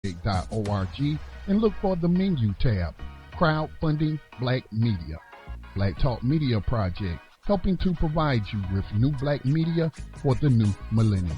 and look for the menu tab, Crowdfunding Black Media. Black Talk Media Project, helping to provide you with new black media for the new millennium.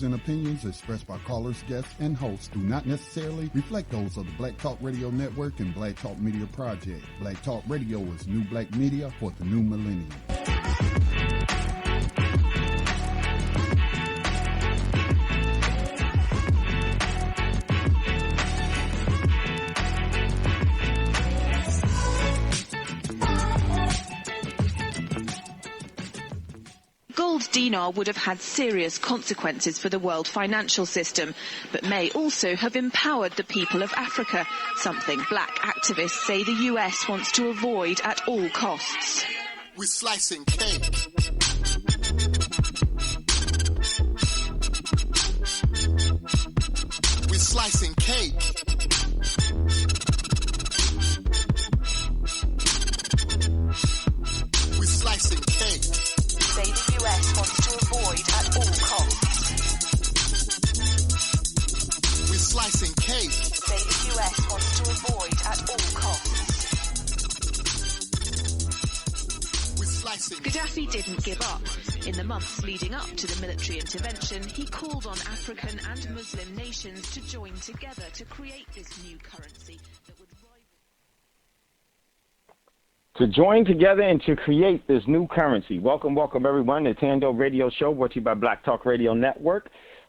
And opinions expressed by callers, guests, and hosts do not necessarily reflect those of the Black Talk Radio Network and Black Talk Media Project. Black Talk Radio is new black media for the new millennium. Dinar would have had serious consequences for the world financial system, but may also have empowered the people of Africa, something black activists say the US wants to avoid at all costs. We're slicing cake. We're slicing cake. We're slicing cake. Say the US wants to avoid at all costs. We're slicing cake. Say the US wants to avoid at all costs. We're slicing. Gaddafi didn't give up. In the months leading up to the military intervention, he called on African and Muslim nations to join together to create this new currency that would to join together and to create this new currency. Welcome, everyone, to Thando Radio Show, brought to you by Black Talk Radio Network.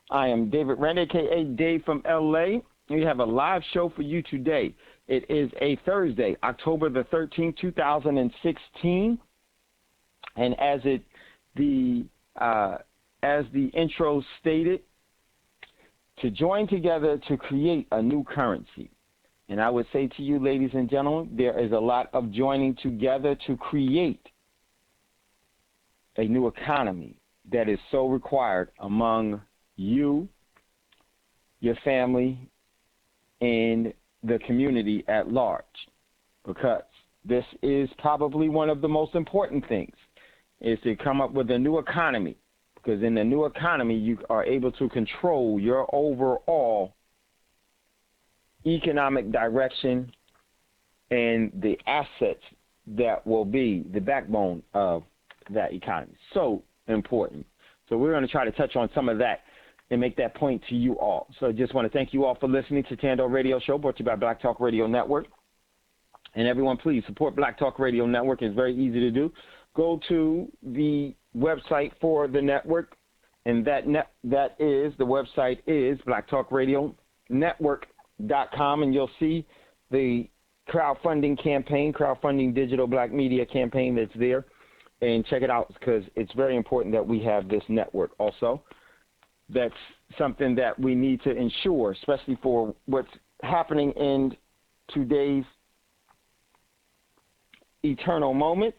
I am David Rand, a.k.a. Dave from L.A. We have a live show for you today. It is a Thursday, October the 13th, 2016. And as the intro stated, to join together to create a new currency. And I would say to you, ladies and gentlemen, there is a lot of joining together to create a new economy that is so required among you, your family, and the community at large. Because this is probably one of the most important things, is to come up with a new economy. Because in the new economy, you are able to control your overall economic direction and the assets that will be the backbone of that economy. So important. So we're going to try to touch on some of that and make that point to you all. So I just want to thank you all for listening to Thando Radio Show, brought to you by Black Talk Radio Network. And everyone, please support Black Talk Radio Network. It's very easy to do. Go to the website for the network, and the website is Black Talk Radio Network.com, and you'll see the crowdfunding digital black media campaign that's there, and check it out because it's very important that we have this network also. That's something that we need to ensure, especially for what's happening in today's eternal moments,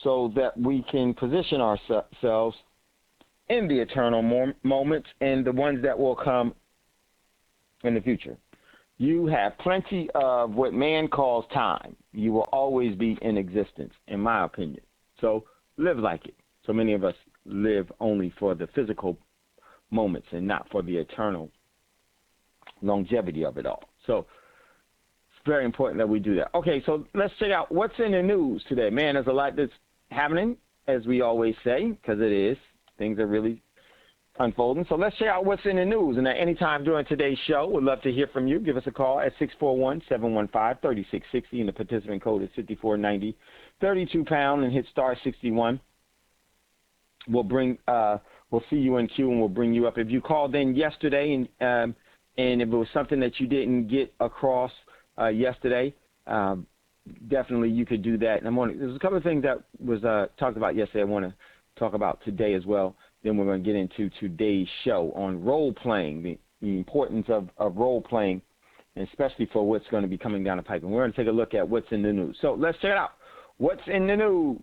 so that we can position ourselves in the eternal moments and the ones that will come in the future. You have plenty of what man calls time. You will always be in existence, in my opinion. So live like it. So many of us live only for the physical moments and not for the eternal longevity of it all. So it's very important that we do that. Okay, so let's check out what's in the news today. Man, there's a lot that's happening, as we always say, because it is. Things are really unfolding. So let's check out what's in the news. And at any time during today's show, we'd love to hear from you. Give us a call at 641-715-3660, and the participant code is 5490, 32-pound, and hit star 61. We'll see you in queue, and we'll bring you up. If you called in yesterday and if it was something that you didn't get across yesterday, definitely you could do that. And there's a couple of things that was talked about yesterday I want to talk about today as well. Then we're going to get into today's show on role-playing, the importance of role-playing, and especially for what's going to be coming down the pipe. And we're going to take a look at what's in the news. So let's check it out. What's in the news?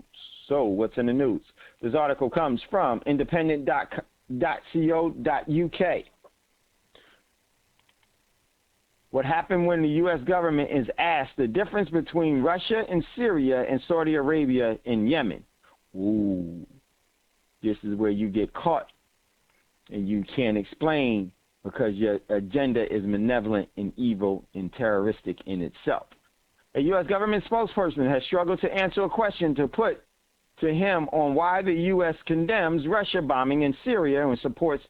So what's in the news? This article comes from independent.co.uk. What happened when the U.S. government is asked the difference between Russia and Syria and Saudi Arabia and Yemen. Ooh, this is where you get caught and you can't explain because your agenda is malevolent and evil and terroristic in itself. A U.S. government spokesperson has struggled to answer a question to put to him on why the U.S. condemns Russia bombing in Syria and supports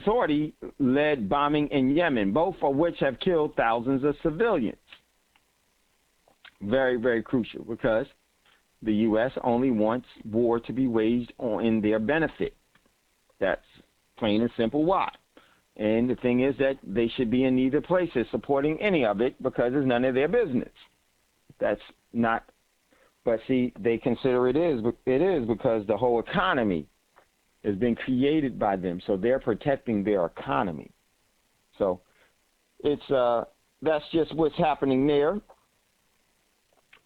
Saudi-led bombing in Yemen, both of which have killed thousands of civilians. Very, very crucial because the U.S. only wants war to be waged in their benefit. That's plain and simple why. And the thing is that they should be in neither places supporting any of it because it's none of their business. That's not, but see, they consider it is because the whole economy has been created by them, so they're protecting their economy. So it's that's just what's happening there,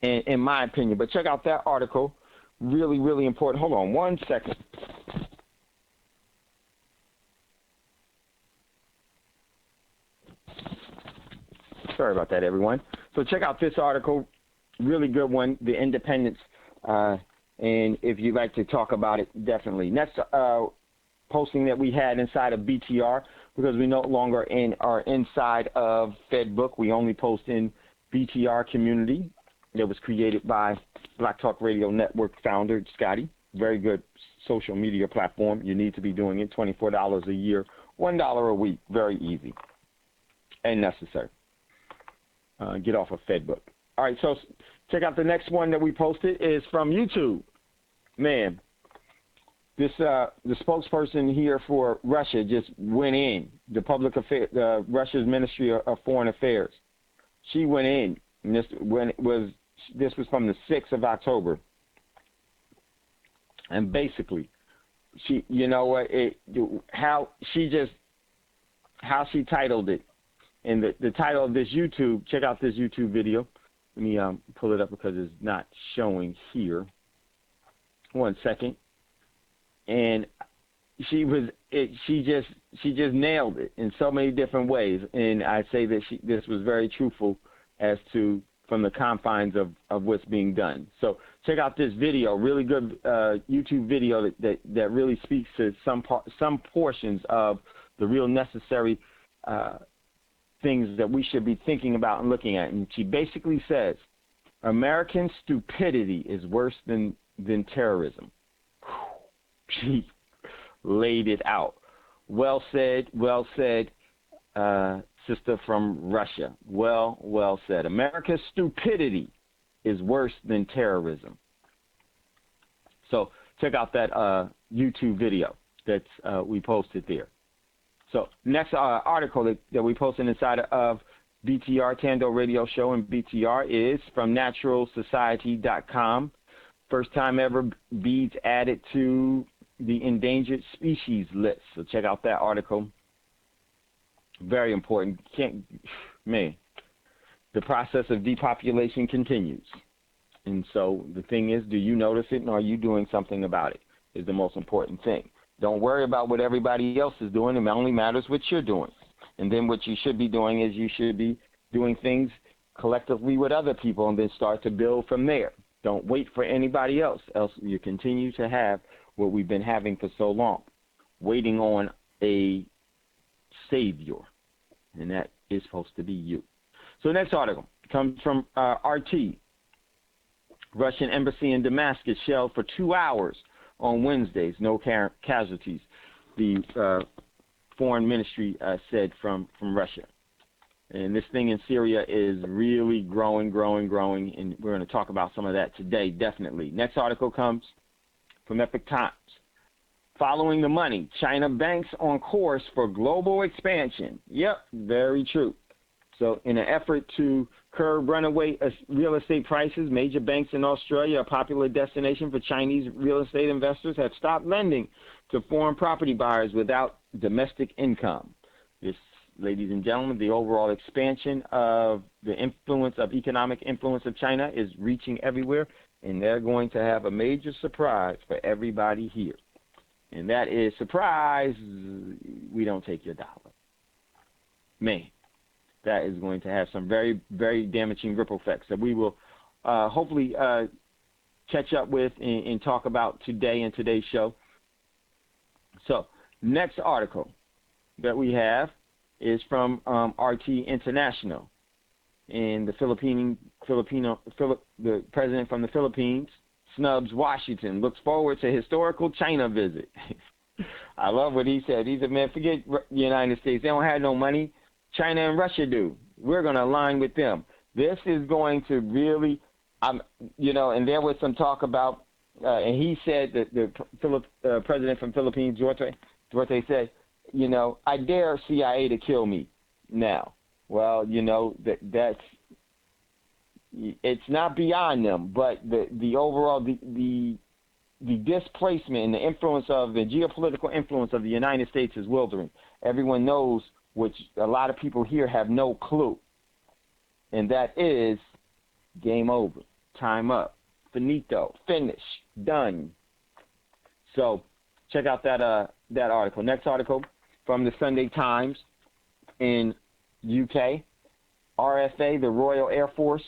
in my opinion. But check out that article, really, really important. Hold on one second. Sorry about that, everyone. So check out this article, really good one, The Independence. And if you'd like to talk about it, definitely. Next posting that we had inside of BTR, because we no longer are inside of FedBook. We only post in BTR community that was created by Black Talk Radio Network founder Scotty. Very good social media platform. You need to be doing it. $24 a year, $1 a week. Very easy and necessary. Get off of FedBook. All right, so check out the next one that we posted is from YouTube. Man, this the spokesperson here for Russia just went in. The Russia's Ministry of Foreign Affairs. She went in. And this was from the 6th of October. And basically, she, you know what, how she titled it. And the title of this YouTube, check out this YouTube video. Let me pull it up because it's not showing here. One second. And she just nailed it in so many different ways. And I say that this was very truthful as to from the confines of what's being done. So check out this video, really good YouTube video that really speaks to some portions of the real necessary things that we should be thinking about and looking at. And she basically says, American stupidity is worse than terrorism. She laid it out. Well said, sister from Russia. Well said. America's stupidity is worse than terrorism. So check out that YouTube video that we posted there. So next article that we posted inside of BTR, Thando Radio Show and BTR is from naturalsociety.com. First time ever beads added to the endangered species list. So check out that article. Very important. The process of depopulation continues. And so the thing is, do you notice it and are you doing something about it is the most important thing. Don't worry about what everybody else is doing. It only matters what you're doing. And then what you should be doing is you should be doing things collectively with other people and then start to build from there. Don't wait for anybody else you continue to have what we've been having for so long, waiting on a savior, and that is supposed to be you. So next article comes from RT. Russian embassy in Damascus shelled for 2 hours on Wednesdays, no casualties, the foreign ministry said from Russia. And this thing in Syria is really growing, and we're going to talk about some of that today, definitely. Next article comes from Epic Times. Following the money, China banks on course for global expansion. Yep, very true. So in an effort to curb runaway real estate prices, major banks in Australia, a popular destination for Chinese real estate investors, have stopped lending to foreign property buyers without domestic income. This, ladies and gentlemen, the overall expansion of the economic influence of China is reaching everywhere. and they're going to have a major surprise for everybody here. And that is, surprise, we don't take your dollar. Man, that is going to have some very, very damaging ripple effects that we will hopefully catch up with and talk about today in today's show. So, next article that we have is from RT International. And the the president from the Philippines snubs Washington, looks forward to historical China visit. I love what he said. He said, man, forget the United States. They don't have no money. China and Russia do. We're going to align with them. This is going to really, and there was some talk about, and he said that the president from Philippines, Duarte said, I dare CIA to kill me now. Well, that's, it's not beyond them, but the overall, the displacement and the influence of the geopolitical influence of the United States is withering. Everyone knows, which a lot of people here have no clue, and that is game over, time up, finito, finish, done. So check out that article. Next article from the Sunday Times in UK. RFA, the Royal Air Force,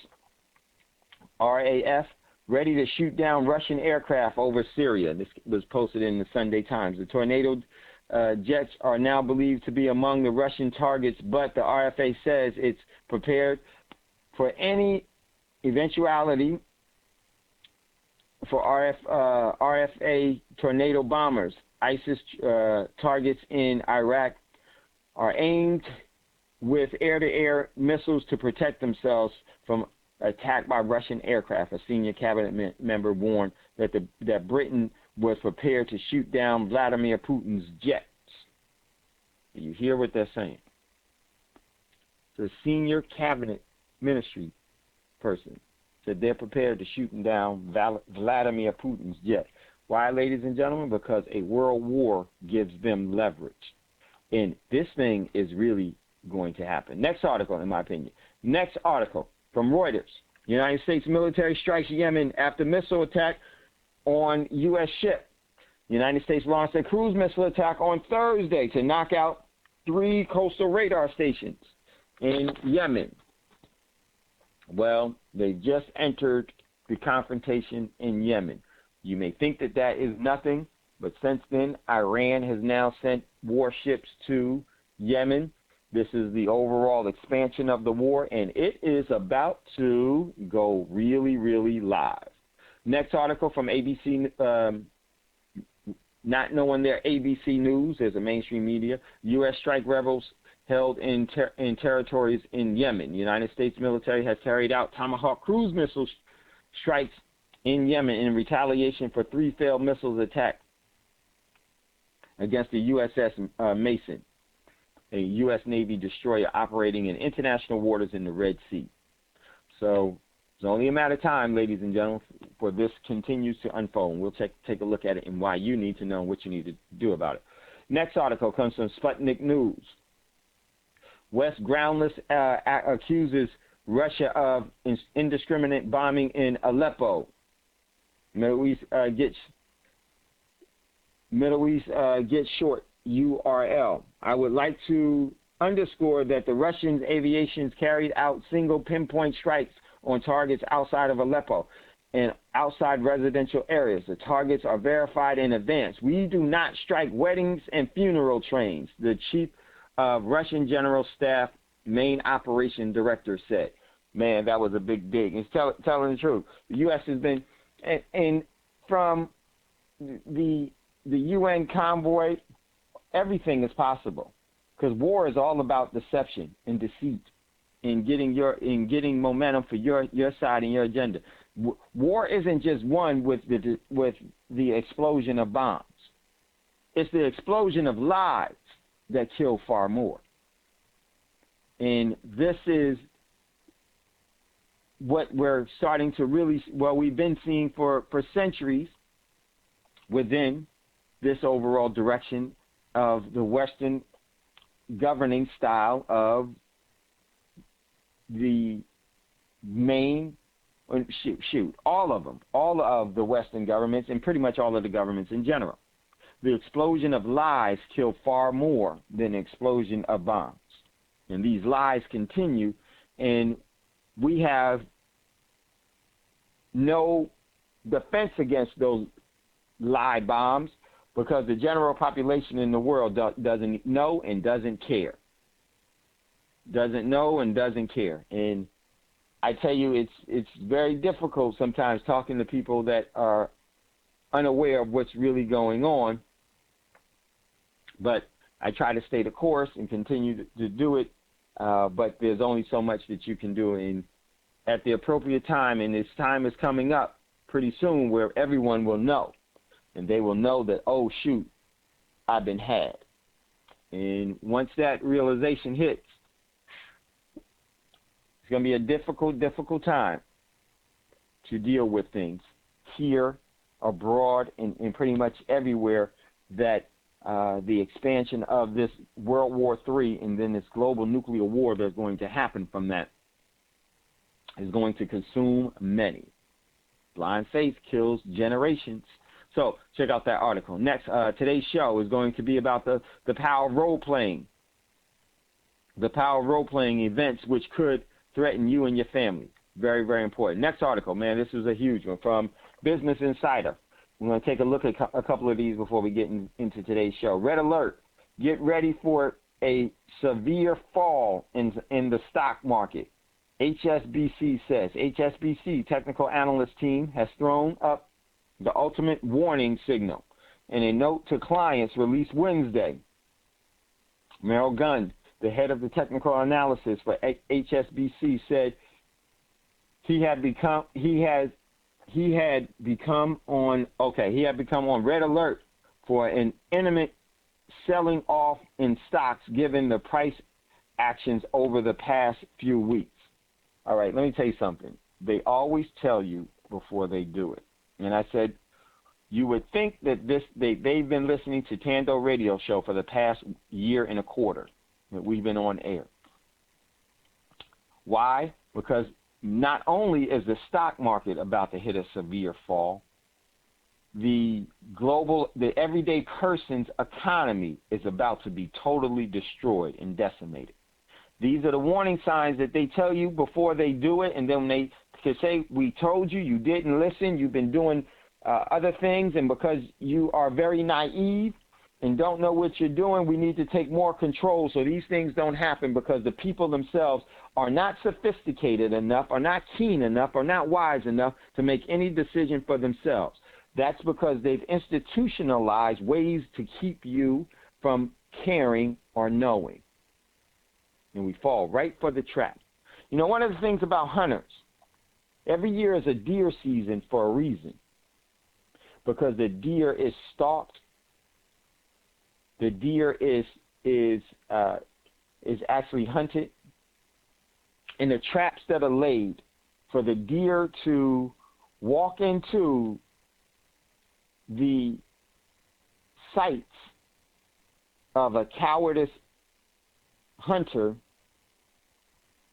RAF, ready to shoot down Russian aircraft over Syria. This was posted in the Sunday Times. The Tornado jets are now believed to be among the Russian targets, but the RFA says it's prepared for any eventuality for RFA Tornado bombers. ISIS targets in Iraq are aimed with air-to-air missiles to protect themselves from attack by Russian aircraft. A senior cabinet member warned that Britain was prepared to shoot down Vladimir Putin's jets. You hear what they're saying? The senior cabinet ministry person said they're prepared to shoot down Vladimir Putin's jets. Why, ladies and gentlemen? Because a world war gives them leverage. And this thing is really going to happen. Next article, in my opinion. Next article from Reuters. United States military strikes Yemen after missile attack on U.S. ship. United States launched a cruise missile attack on Thursday to knock out 3 coastal radar stations in Yemen. Well, they just entered the confrontation in Yemen. You may think that that is nothing, but since then, Iran has now sent warships to Yemen. This is the overall expansion of the war, and it is about to go really, really live. Next article from ABC, not knowing their ABC News as a mainstream media, U.S. strike rebels held in territories in Yemen. The United States military has carried out Tomahawk cruise missile strikes in Yemen in retaliation for 3 failed missiles attack against the USS Mason, a U.S. Navy destroyer operating in international waters in the Red Sea. So it's only a matter of time, ladies and gentlemen, for this continues to unfold. We'll take a look at it and why you need to know what you need to do about it. Next article comes from Sputnik News. West groundless accuses Russia of indiscriminate bombing in Aleppo. Middle East gets short URL. I would like to underscore that the Russian aviation carried out single pinpoint strikes on targets outside of Aleppo and outside residential areas. The targets are verified in advance. We do not strike weddings and funeral trains, the chief of Russian General Staff main operation director said. Man, that was a big dig. He's telling the truth. The U.S. has been, and from the UN convoy, everything is possible, because war is all about deception and deceit, and getting momentum for your side and your agenda. War isn't just won with the explosion of bombs. It's the explosion of lies that kill far more. And this is what we're starting to really, well, we've been seeing for centuries within this overall direction of the Western governing style of the main all of them, all of the Western governments and pretty much all of the governments in general. The explosion of lies kill far more than the explosion of bombs. And these lies continue, and we have no defense against those lie bombs because the general population in the world doesn't know and doesn't care. Doesn't know and doesn't care. And I tell you, it's very difficult sometimes talking to people that are unaware of what's really going on. But I try to stay the course and continue to do it. But there's only so much that you can do. And at the appropriate time, and this time is coming up pretty soon where everyone will know. And they will know that, oh, shoot, I've been had. And once that realization hits, it's going to be a difficult time to deal with things here, abroad, and pretty much everywhere that the expansion of this World War III and then this global nuclear war that's going to happen from that is going to consume many. Blind faith kills generations. So check out that article. Next, today's show is going to be about the power of role-playing. The power of role-playing events which could threaten you and your family. Very, very important. Next article, man, this is a huge one from Business Insider. We're going to take a look at a couple of these before we get into today's show. Red alert. Get ready for a severe fall in the stock market. HSBC says. HSBC technical analyst team has thrown up the ultimate warning signal in a note to clients released Wednesday. Merrill Gunn, the head of the technical analysis for HSBC, said he had become on red alert for an imminent selling off in stocks given the price actions over the past few weeks. All right, let me tell you something. They always tell you before they do it. And I said, you would think that they've been listening to Thando radio show for the past year and a quarter that we've been on air. Why? Because not only is the stock market about to hit a severe fall, the everyday person's economy is about to be totally destroyed and decimated. These are the warning signs that they tell you before they do it, and then they can say, we told you, you didn't listen, you've been doing other things, and because you are very naive and don't know what you're doing, we need to take more control so these things don't happen because the people themselves are not sophisticated enough, are not keen enough, are not wise enough to make any decision for themselves. That's because they've institutionalized ways to keep you from caring or knowing. And we fall right for the trap. You know, one of the things about hunters, every year is a deer season for a reason. Because the deer is stalked. The deer is actually hunted. And the traps that are laid for the deer to walk into the sights of a cowardice hunter,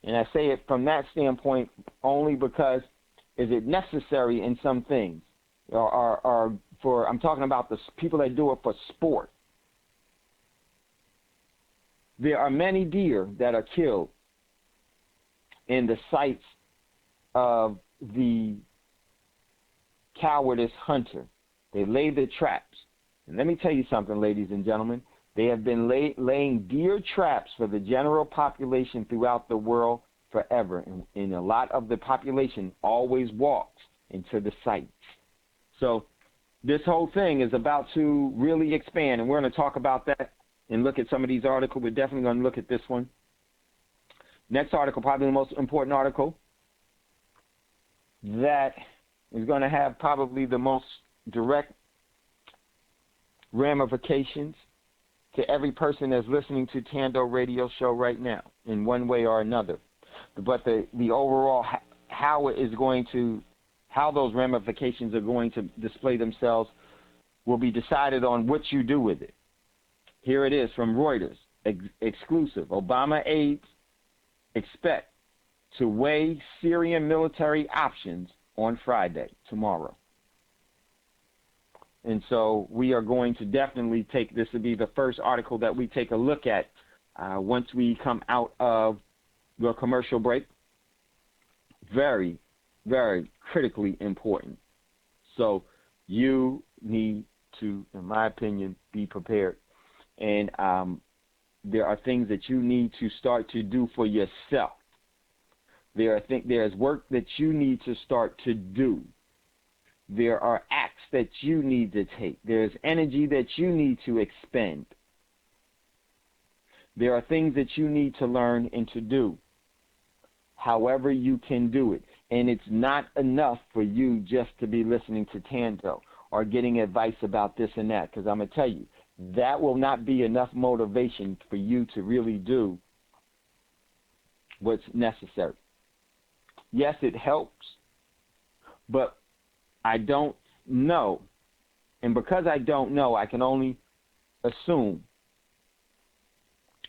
and I say it from that standpoint only because is it necessary in some things, or for I'm talking about the people that do it for sport. There are many deer that are killed in the sights of the cowardice hunter. They lay their traps. And let me tell you something, ladies and gentlemen. They have been laying deer traps for the general population throughout the world forever. And a lot of the population always walks into the sites. So this whole thing is about to really expand. And we're going to talk about that and look at some of these articles. We're definitely going to look at this one. Next article, probably the most important article that is going to have probably the most direct ramifications to every person that's listening to Thando radio show right now in one way or another. But the overall how those ramifications are going to display themselves will be decided on what you do with it. Here it is from Reuters, exclusive. Obama aides expect to weigh Syrian military options on Friday, tomorrow. And so we are going to definitely this will be the first article that we take a look at once we come out of the commercial break. Very, very critically important. So you need to, in my opinion, be prepared. And there are things that you need to start to do for yourself. There's work that you need to start to do. There are acts that you need to take. There's energy that you need to expend. There are things that you need to learn and to do, however you can do it. And it's not enough for you just to be listening to Thando or getting advice about this and that, because I'm going to tell you, that will not be enough motivation for you to really do what's necessary. Yes, it helps, but I don't know. And because I don't know, I can only assume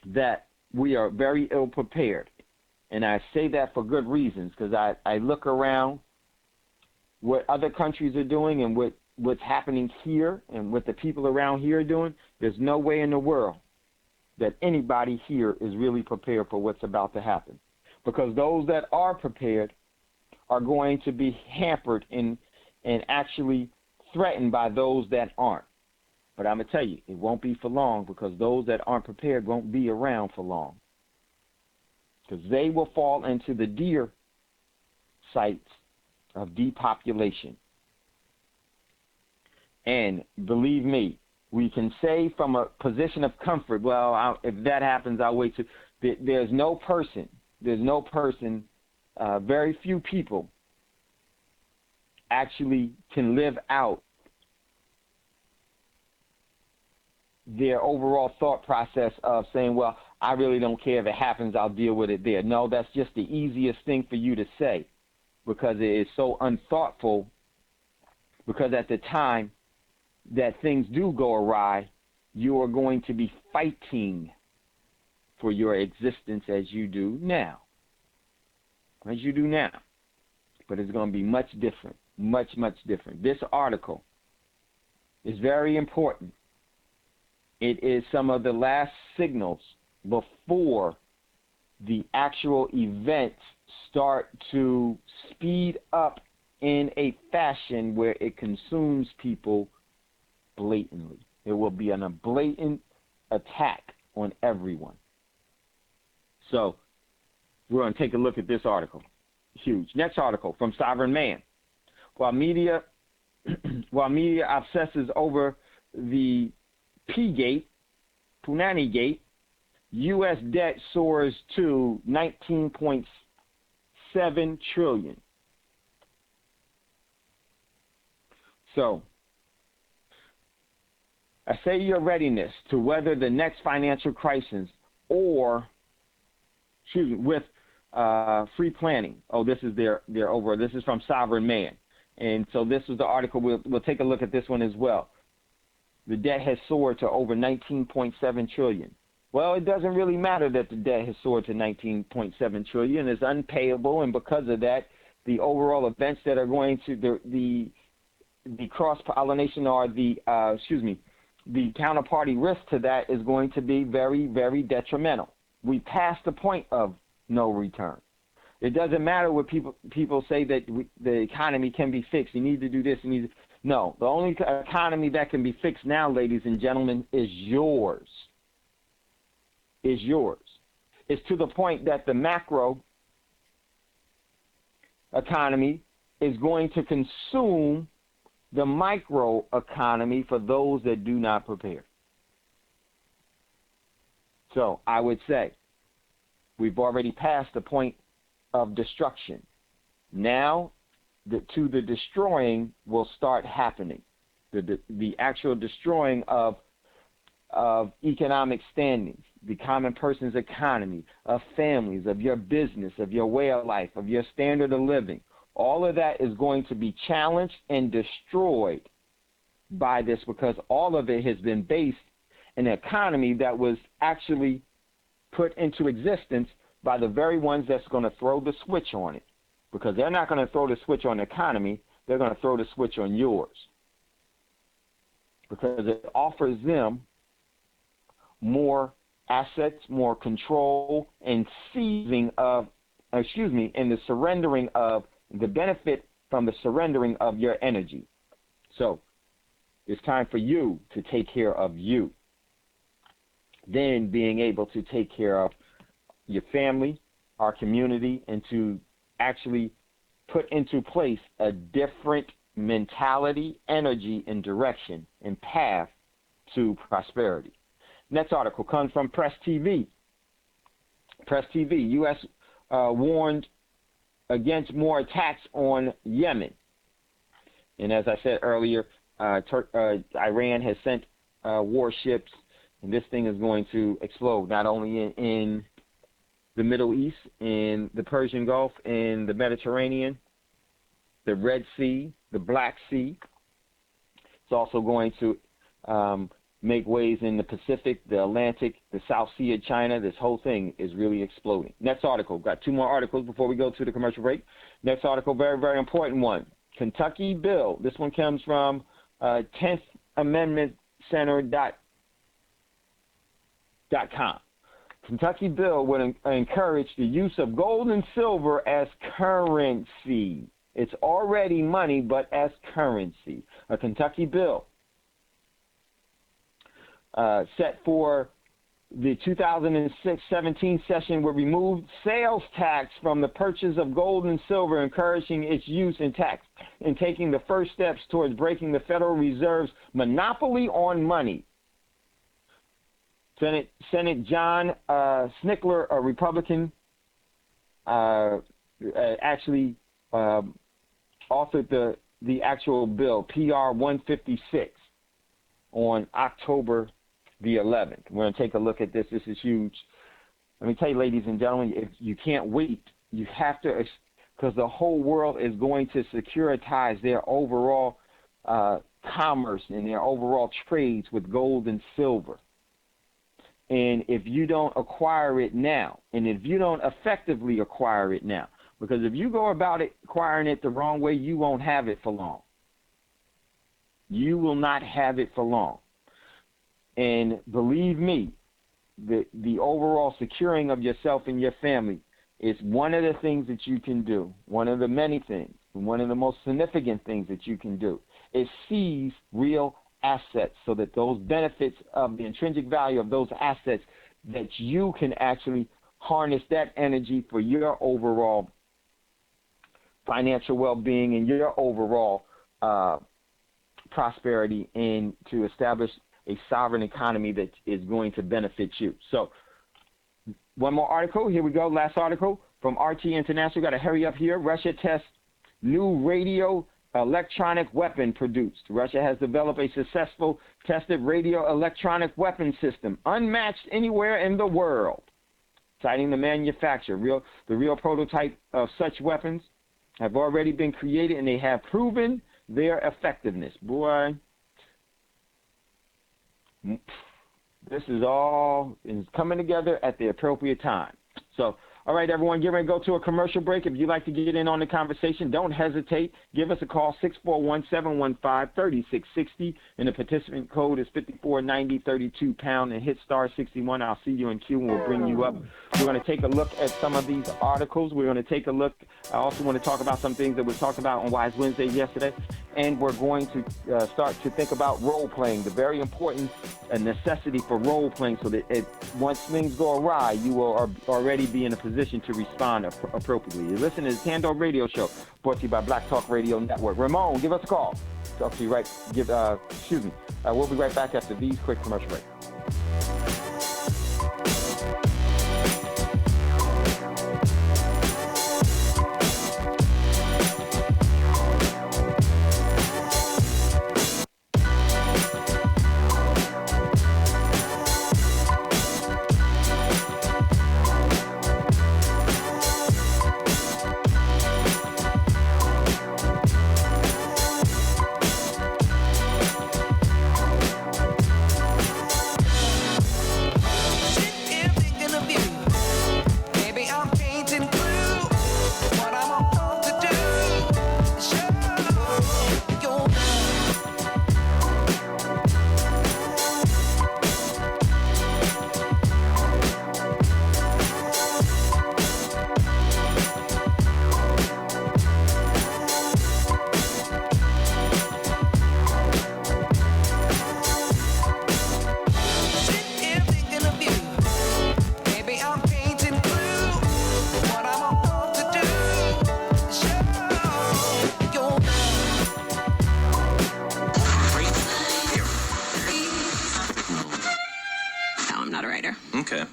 that we are very ill prepared. And I say that for good reasons, because I look around what other countries are doing and what's happening here and what the people around here are doing. There's no way in the world that anybody here is really prepared for what's about to happen. Because those that are prepared are going to be hampered and actually threatened by those that aren't. But I'm going to tell you, it won't be for long, because those that aren't prepared won't be around for long. Because they will fall into the deer sites of depopulation. And believe me, we can say from a position of comfort, well, if that happens, I'll wait. There's no person, very few people actually can live out their overall thought process of saying, well, I really don't care if it happens, I'll deal with it there. No, that's just the easiest thing for you to say, because it is so unthoughtful, because at the time that things do go awry, you are going to be fighting for your existence as you do now. As you do now. But it's going to be much different, much, much different. This article is very important. It is some of the last signals before the actual events start to speed up in a fashion where it consumes people blatantly. It will be a blatant attack on everyone. So we're going to take a look at this article. Huge. Next article from Sovereign Man. While media obsesses over the Punani Gate, U.S. debt soars to $19.7 trillion. So, assay your readiness to weather the next financial crisis, with free planning. Oh, this is their over. This is from Sovereign Man, and so this is the article. We'll take a look at this one as well. The debt has soared to over $19.7 trillion. Well, it doesn't really matter that the debt has soared to $19.7 trillion. It's unpayable, and because of that, the overall events that are going to the cross-pollination or the counterparty risk to that is going to be very, very detrimental. We passed the point of no return. It doesn't matter what people say that the economy can be fixed. You need to do this. No, the only economy that can be fixed now, ladies and gentlemen, is yours. Is yours. It's to the point that the macro economy is going to consume the micro economy for those that do not prepare. So I would say we've already passed the point of destruction. Now the destroying will start happening. The actual destroying of economic standings, the common person's economy, of families, of your business, of your way of life, of your standard of living. All of that is going to be challenged and destroyed by this, because all of it has been based in an economy that was actually put into existence by the very ones that's going to throw the switch on it. because they're not going to throw the switch on the economy. They're going to throw the switch on yours, because it offers them more assets, more control, and seizing of, and the surrendering of the benefit from the surrendering of your energy. So it's time for you to take care of you. Then being able to take care of your family, our community, and to actually put into place a different mentality, energy, and direction and path to prosperity. Next article comes from Press TV. Press TV, U.S. Warned against more attacks on Yemen. And as I said earlier, Iran has sent warships, and this thing is going to explode, not only in the Middle East, in the Persian Gulf, in the Mediterranean, the Red Sea, the Black Sea. It's also going to make waves in the Pacific, the Atlantic, the South Sea of China. This whole thing is really exploding. Next article. Got two more articles before we go to the commercial break. Next article, very, very important one. Kentucky bill. This one comes from 10th Amendment Center.com. Kentucky bill would encourage the use of gold and silver as currency. It's already money, but as currency. A Kentucky bill set for the 2017 session would remove sales tax from the purchase of gold and silver, encouraging its use in tax, and taking the first steps towards breaking the Federal Reserve's monopoly on money. Senate John Snickler, a Republican, actually authored the actual bill, PR 156, on October the 11th. We're going to take a look at this. This is huge. Let me tell you, ladies and gentlemen, if you can't wait, you have to, because the whole world is going to securitize their overall commerce and their overall trades with gold and silver. And if you don't acquire it now, and if you don't effectively acquire it now, because if you go about it acquiring it the wrong way, you won't have it for long. You will not have it for long. And believe me, the overall securing of yourself and your family is one of the things that you can do, one of the many things, one of the most significant things that you can do is seize real assets, so that those benefits of the intrinsic value of those assets, that you can actually harness that energy for your overall financial well-being and your overall prosperity, and to establish a sovereign economy that is going to benefit you. So one more article. Here we go. Last article from RT International. Got to hurry up here. Russia tests new radio electronic weapon produced. Russia has developed a successful tested radio electronic weapon system unmatched anywhere in the world, citing the manufacturer. The real prototype of such weapons have already been created, and they have proven their effectiveness. Boy, this is all is coming together at the appropriate time. So, all right, everyone, get ready to go to a commercial break. If you'd like to get in on the conversation, don't hesitate. Give us a call, 641-715-3660, and the participant code is 5490-32-pound, and hit star 61. I'll see you in queue, and we'll bring you up. We're going to take a look at some of these articles. We're going to take a look. I also want to talk about some things that we talked about on Wise Wednesday yesterday, and we're going to start to think about role-playing, the very important necessity for role-playing, so that once things go awry, you will already be in a position to respond appropriately. You're listening to the Thando Radio Show, brought to you by Black Talk Radio Network. Ramon, give us a call. Talk to you right. We'll be right back after these quick commercial breaks. Okay.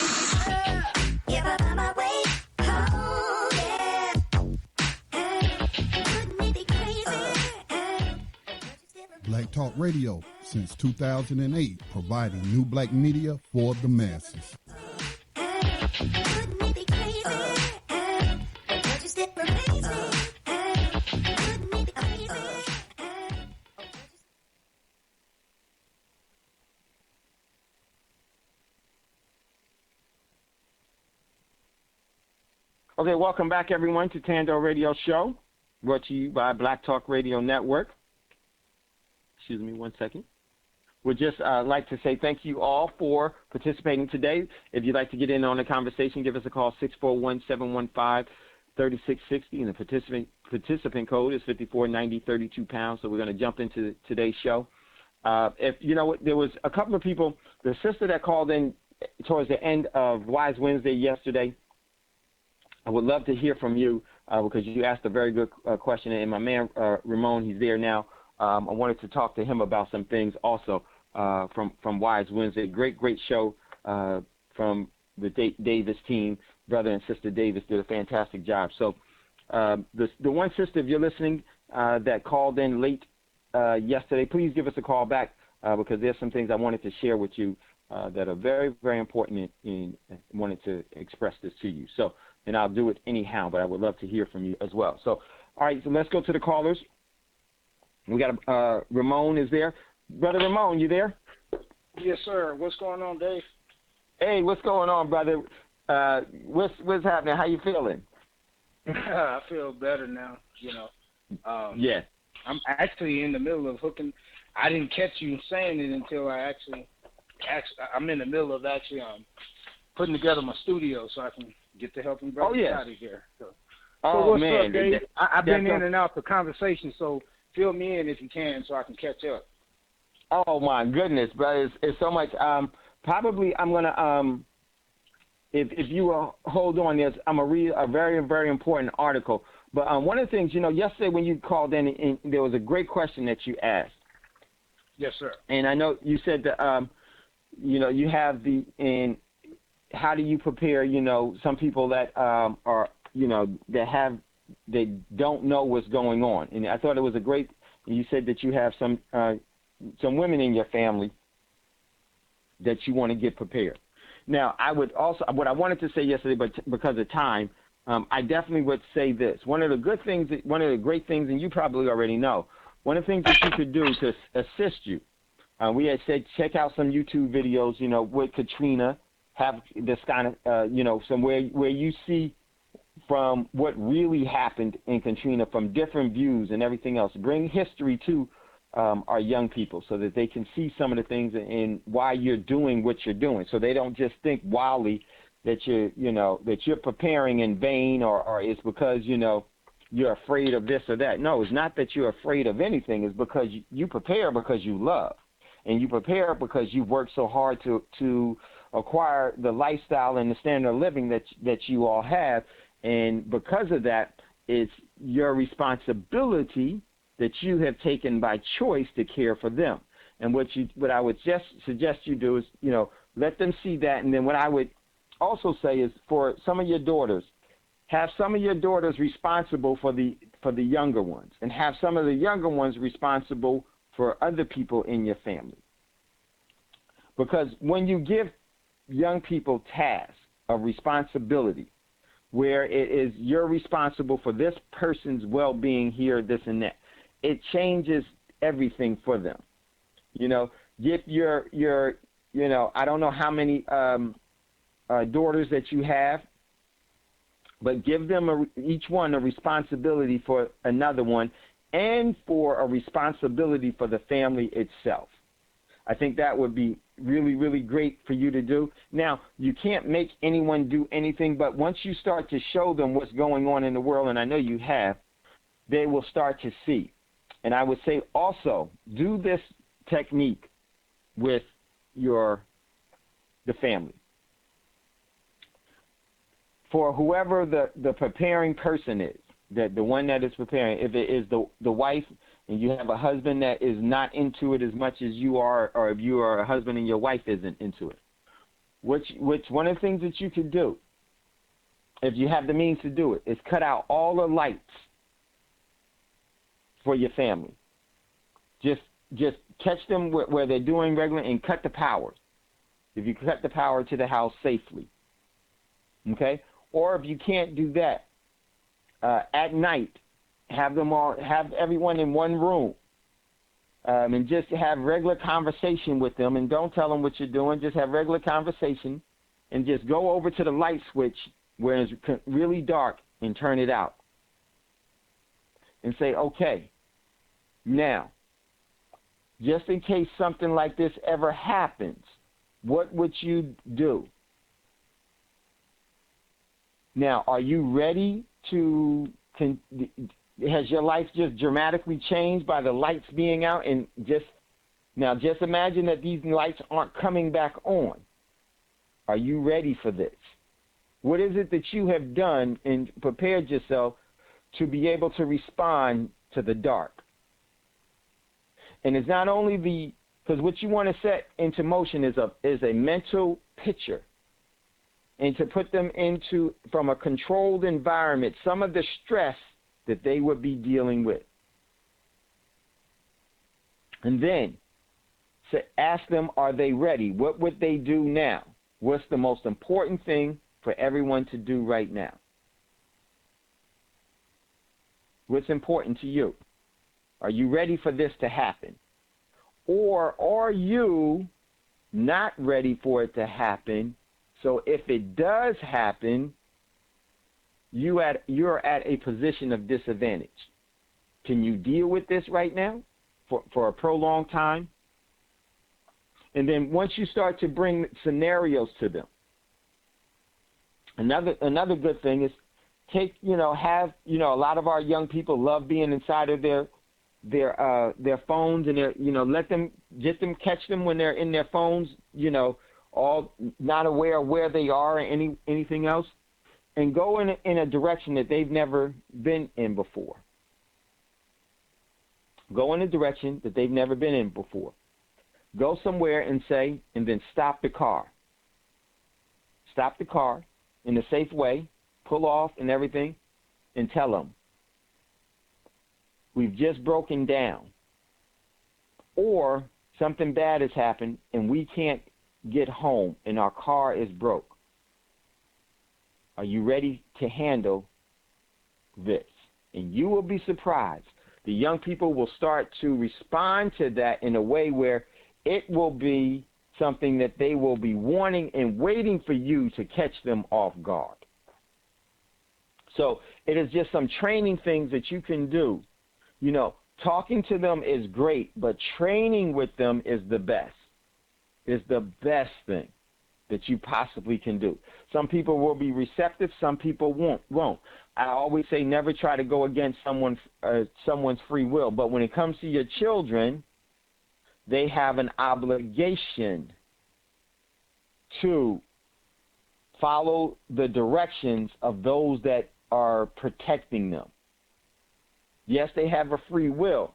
Black Talk Radio, since 2008, providing new black media for the masses. Okay, welcome back, everyone, to Thando Radio Show, brought to you by Black Talk Radio Network. Excuse me one second. We'd just like to say thank you all for participating today. If you'd like to get in on the conversation, give us a call, 641-715-3660, and the participant code is 549032 pounds. So we're going to jump into today's show. If you know, there was a couple of people, the sister that called in towards the end of Wise Wednesday yesterday, I would love to hear from you because you asked a very good question. And my man, Ramon, he's there now. I wanted to talk to him about some things also from Wise Wednesday. Great show from the Davis team. Brother and Sister Davis did a fantastic job. So the one sister, if you're listening, that called in late yesterday, please give us a call back because there's some things I wanted to share with you that are very, very important and wanted to express this to you. So, and I'll do it anyhow, but I would love to hear from you as well. So, all right, so let's go to the callers. We got Ramon is there. Brother Ramon, you there? Yes, sir. What's going on, Dave? Hey, what's going on, brother? What's happening? How you feeling? I feel better now, Yeah. I'm actually in the middle of hooking. I didn't catch you saying it until I'm in the middle of actually putting together my studio so I can get to helping brothers out of here. So what's man. up, Dave? I've been in and out for conversation, so fill me in if you can so I can catch up. Oh, my goodness, brother. It's so much. Probably I'm going to, if you will hold on, I'm going to read a very, very important article. But one of the things, yesterday when you called in, there was a great question that you asked. Yes, sir. And I know you said that, you have and how do you prepare, some people that are, they don't know what's going on. And I thought it was you said that you have some women in your family that you want to get prepared. Now, I would also, what I wanted to say yesterday, but because of time, I definitely would say this. One of the great things, and you probably already know, one of the things that you could do to assist you, we had said check out some YouTube videos, with Katrina, have this kind of, somewhere where you see from what really happened in Katrina from different views and everything else. Bring history to our young people so that they can see some of the things and why you're doing what you're doing, so they don't just think wildly that you're preparing in vain or it's because you're afraid of this or that. No, it's not that you're afraid of anything. It's because you prepare because you love, and you prepare because you work so hard to acquire the lifestyle and the standard of living that you all have. And because of that, it's your responsibility that you have taken by choice to care for them. And what I would just suggest you do is, let them see that. And then what I would also say is for some of your daughters, have some of your daughters responsible for the younger ones, and have some of the younger ones responsible for other people in your family. Because when you give young people tasks of responsibility, where it is you're responsible for this person's well-being here, this and that, it changes everything for them. Get your I don't know how many daughters that you have, but give them each one a responsibility for another one and for a responsibility for the family itself. I think that would be really, really great for you to do. Now, you can't make anyone do anything, but once you start to show them what's going on in the world, and I know you have, they will start to see. And I would say also do this technique with the family. For whoever the preparing person is, the one that is preparing, if it is the wife and you have a husband that is not into it as much as you are, or if you are a husband and your wife isn't into it, which one of the things that you could do, if you have the means to do it, is cut out all the lights for your family. Just catch them where they're doing regular and cut the power. If you cut the power to the house safely, okay? Or if you can't do that, at night, have everyone in one room, and just have regular conversation with them, and don't tell them what you're doing. Just have regular conversation, and just go over to the light switch where it's really dark and turn it out, and say, okay, now, just in case something like this ever happens, what would you do? Now, are you ready to, has your life just dramatically changed by the lights being out? And just imagine that these lights aren't coming back on. Are you ready for this? What is it that you have done and prepared yourself to be able to respond to the dark? And it's not only because what you want to set into motion is a mental picture, and to put them into, from a controlled environment, some of the stress that they would be dealing with. And then ask them, are they ready? What would they do now? What's the most important thing for everyone to do right now? What's important to you? Are you ready for this to happen? Or are you not ready for it to happen? So if it does happen, you're at a position of disadvantage. Can you deal with this right now for a prolonged time? And then once you start to bring scenarios to them, another good thing is have a lot of our young people love being inside of their phones, and catch them when they're in their phones, all not aware of where they are or anything else, and go in a direction that they've never been in before. Go in a direction that they've never been in before. Go somewhere and then stop the car. Stop the car in a safe way, pull off and everything, and tell them, we've just broken down, or something bad has happened and we can't get home and our car is broke. Are you ready to handle this? And you will be surprised. The young people will start to respond to that in a way where it will be something that they will be wanting and waiting for you to catch them off guard. So it is just some training things that you can do. Talking to them is great, but training with them is the best. Is the best thing that you possibly can do. Some people will be receptive, some people won't. I always say never try to go against someone's free will, but when it comes to your children, they have an obligation to follow the directions of those that are protecting them. Yes, they have a free will,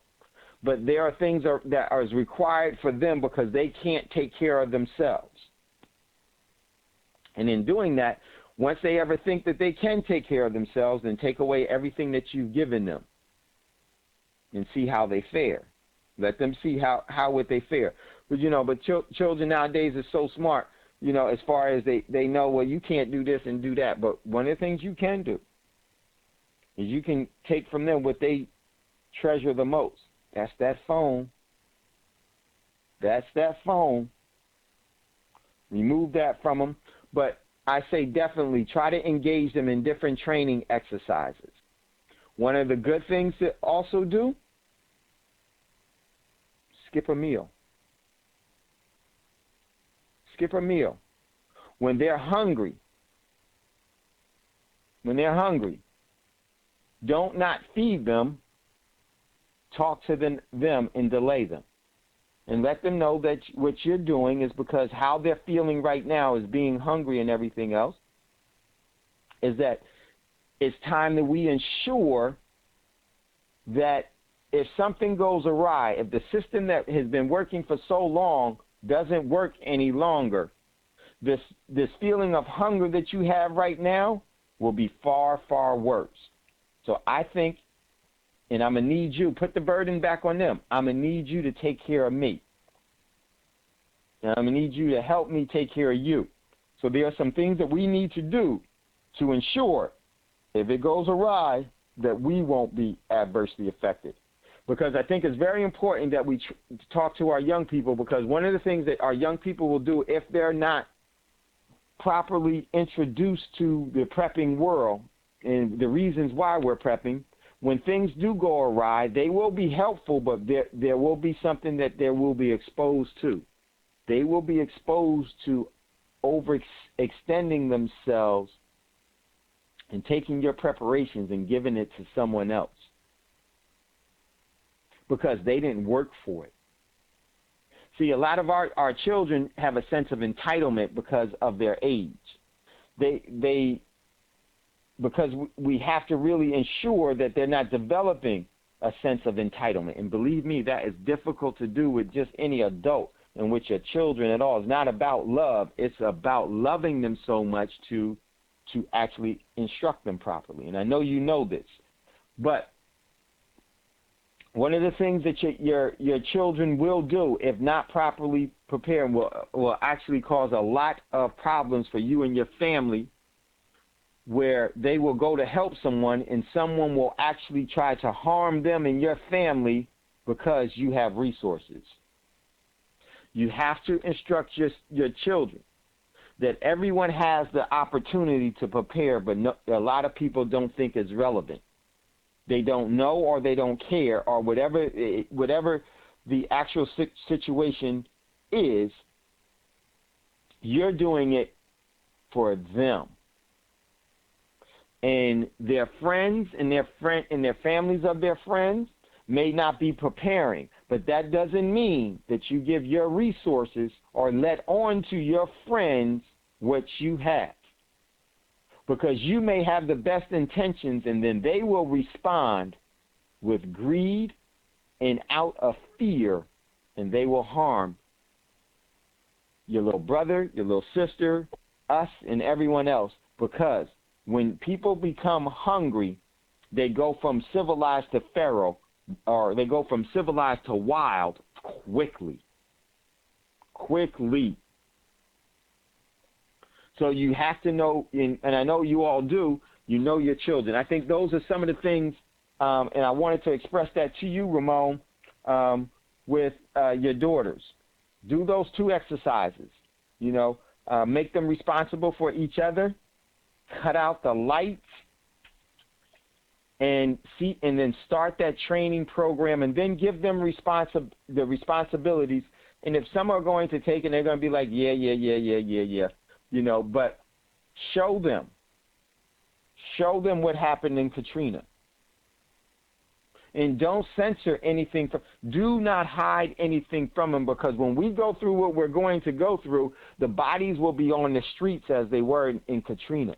but there are things that are required for them because they can't take care of themselves. And in doing that, once they ever think that they can take care of themselves, then take away everything that you've given them and see how they fare. Let them see how would they fare. But children nowadays are so smart, as far as they know, well, you can't do this and do that. But one of the things you can do is you can take from them what they treasure the most. That's that phone. That's that phone. Remove that from them. But I say definitely try to engage them in different training exercises. One of the good things to also do, skip a meal. Skip a meal. When they're hungry, don't not feed them. Talk to them and delay them. And let them know that what you're doing is because how they're feeling right now is being hungry and everything else, is that it's time that we ensure that if something goes awry, if the system that has been working for so long doesn't work any longer, this feeling of hunger that you have right now will be far, far worse. So I think, and I'm going to need you, put the burden back on them. I'm going to need you to take care of me. And I'm going to need you to help me take care of you. So there are some things that we need to do to ensure, if it goes awry, that we won't be adversely affected. Because I think it's very important that we talk to our young people, because one of the things that our young people will do if they're not properly introduced to the prepping world and the reasons why we're prepping, when things do go awry, they will be helpful, but there will be something that they will be exposed to. They will be exposed to overextending themselves and taking your preparations and giving it to someone else because they didn't work for it. See, a lot of our children have a sense of entitlement because of their age. Because we have to really ensure that they're not developing a sense of entitlement. And believe me, that is difficult to do with just any adult and with your children at all. It's not about love. It's about loving them so much to actually instruct them properly. And I know you know this. But one of the things that your children will do, if not properly prepared, will actually cause a lot of problems for you and your family, where they will go to help someone and someone will actually try to harm them and your family because you have resources. You have to instruct your children that everyone has the opportunity to prepare, but a lot of people don't think it's relevant. They don't know or they don't care or whatever the actual situation is, you're doing it for them. And their friends and their families of their friends may not be preparing, but that doesn't mean that you give your resources or let on to your friends what you have. Because you may have the best intentions and then they will respond with greed and out of fear, and they will harm your little brother, your little sister, us, and everyone else. Because when people become hungry, they go from civilized to feral, or they go from civilized to wild quickly. Quickly. So you have to know, and I know you all do, you know your children. I think those are some of the things, and I wanted to express that to you, Ramon, with your daughters. Do those 2 exercises. Make them responsible for each other. Cut out the lights and then start that training program, and then give them the responsibilities. And if some are going to take it, they're going to be like, yeah. But show them what happened in Katrina. And don't censor anything. Do not hide anything from them, because when we go through what we're going to go through, the bodies will be on the streets as they were in Katrina.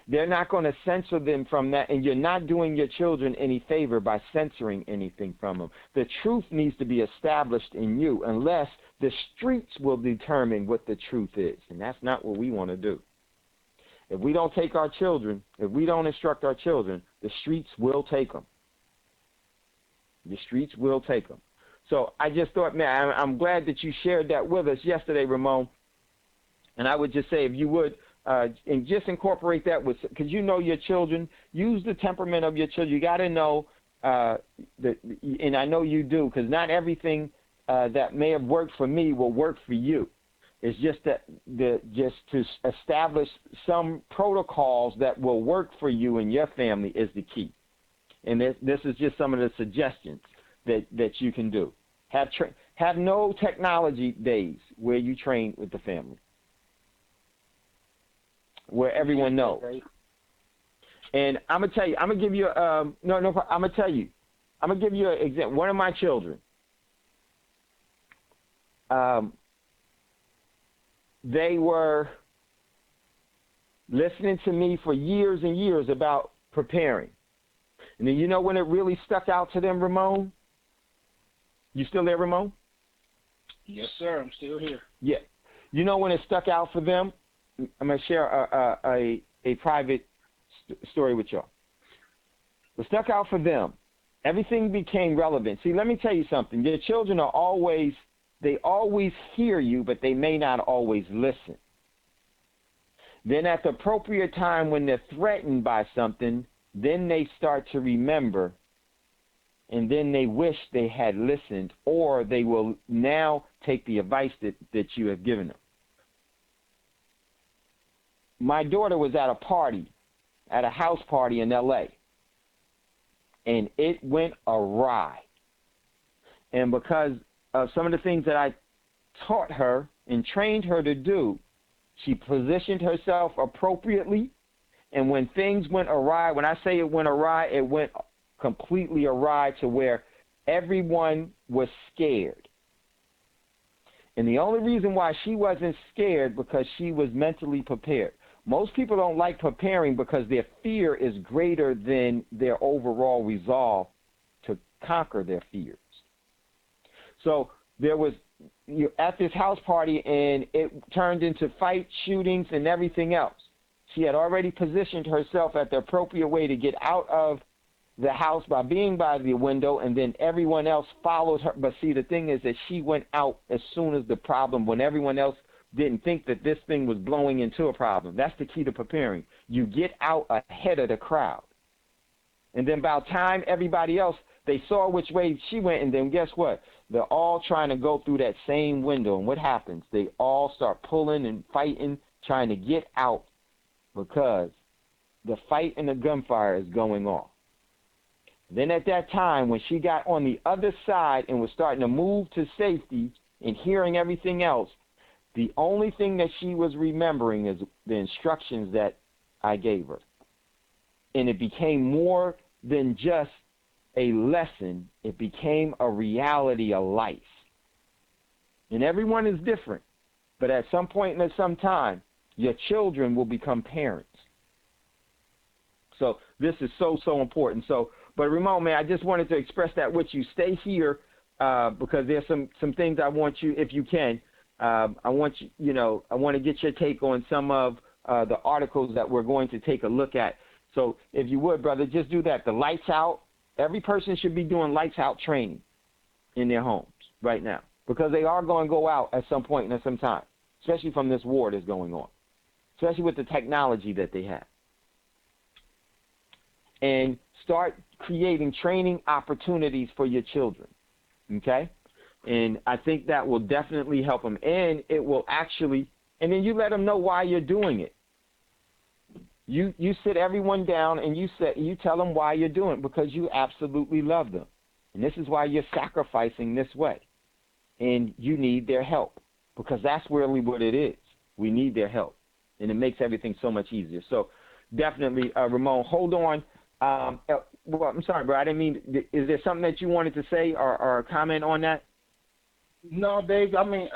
They're not going to censor them from that, and you're not doing your children any favor by censoring anything from them. The truth needs to be established in you, unless the streets will determine what the truth is, and that's not what we want to do. If we don't take our children, if we don't instruct our children, the streets will take them. The streets will take them. So I just thought, man, I'm glad that you shared that with us yesterday, Ramon. And I would just say, if you would, and just incorporate that because you know your children. Use the temperament of your children. You got to know, and I know you do, because not everything that may have worked for me will work for you. It's just that just to establish some protocols that will work for you and your family is the key. And this is just some of the suggestions that you can do. Have no technology days where you train with the family, where everyone knows. And I'm gonna tell you, I'm gonna give you I'm gonna give you an example. One of my children, they were listening to me for years and years about preparing. And then you know when it really stuck out to them, Ramon? You still there, Ramon? Yes, sir. I'm still here. Yeah. You know when it stuck out for them? I'm going to share a private story with y'all. It stuck out for them. Everything became relevant. See, let me tell you something. Your children are always hear you, but they may not always listen. Then at the appropriate time when they're threatened by something, then they start to remember, and then they wish they had listened, or they will now take the advice that you have given them. My daughter was at a party, at a house party in L.A., and it went awry. And because of some of the things that I taught her and trained her to do, she positioned herself appropriately. And when things went awry, when I say it went awry, it went completely awry to where everyone was scared. And the only reason why she wasn't scared because she was mentally prepared. Most people don't like preparing because their fear is greater than their overall resolve to conquer their fears. So there was at this house party, and it turned into fights, shootings, and everything else. She had already positioned herself at the appropriate way to get out of the house by being by the window, and then everyone else followed her. But see, the thing is that she went out as soon as the problem, when everyone else didn't think that this thing was blowing into a problem. That's the key to preparing. You get out ahead of the crowd. And then by the time everybody else, they saw which way she went, and then guess what? They're all trying to go through that same window. And what happens? They all start pulling and fighting, trying to get out because the fight and the gunfire is going on. Then at that time, when she got on the other side and was starting to move to safety and hearing everything else, the only thing that she was remembering is the instructions that I gave her. And it became more than just a lesson. It became a reality of life. And everyone is different. But at some point and at some time, your children will become parents. So this is so, so important. So, but Ramon, man, I just wanted to express that with you. Stay here because there's some things I want you, if you can, I want to get your take on some of the articles that we're going to take a look at. So if you would, brother, just do that. The lights out. Every person should be doing lights out training in their homes right now because they are going to go out at some point and at some time, especially from this war that's going on, especially with the technology that they have. And start creating training opportunities for your children, okay? And I think that will definitely help them. And it will actually, and then you let them know why you're doing it. You sit everyone down and you tell them why you're doing it, because you absolutely love them. And this is why you're sacrificing this way. And you need their help, because that's really what it is. We need their help. And it makes everything so much easier. So definitely, Ramon, hold on. Well, I'm sorry, bro. I didn't mean, is there something that you wanted to say or comment on that? No, Dave. I mean,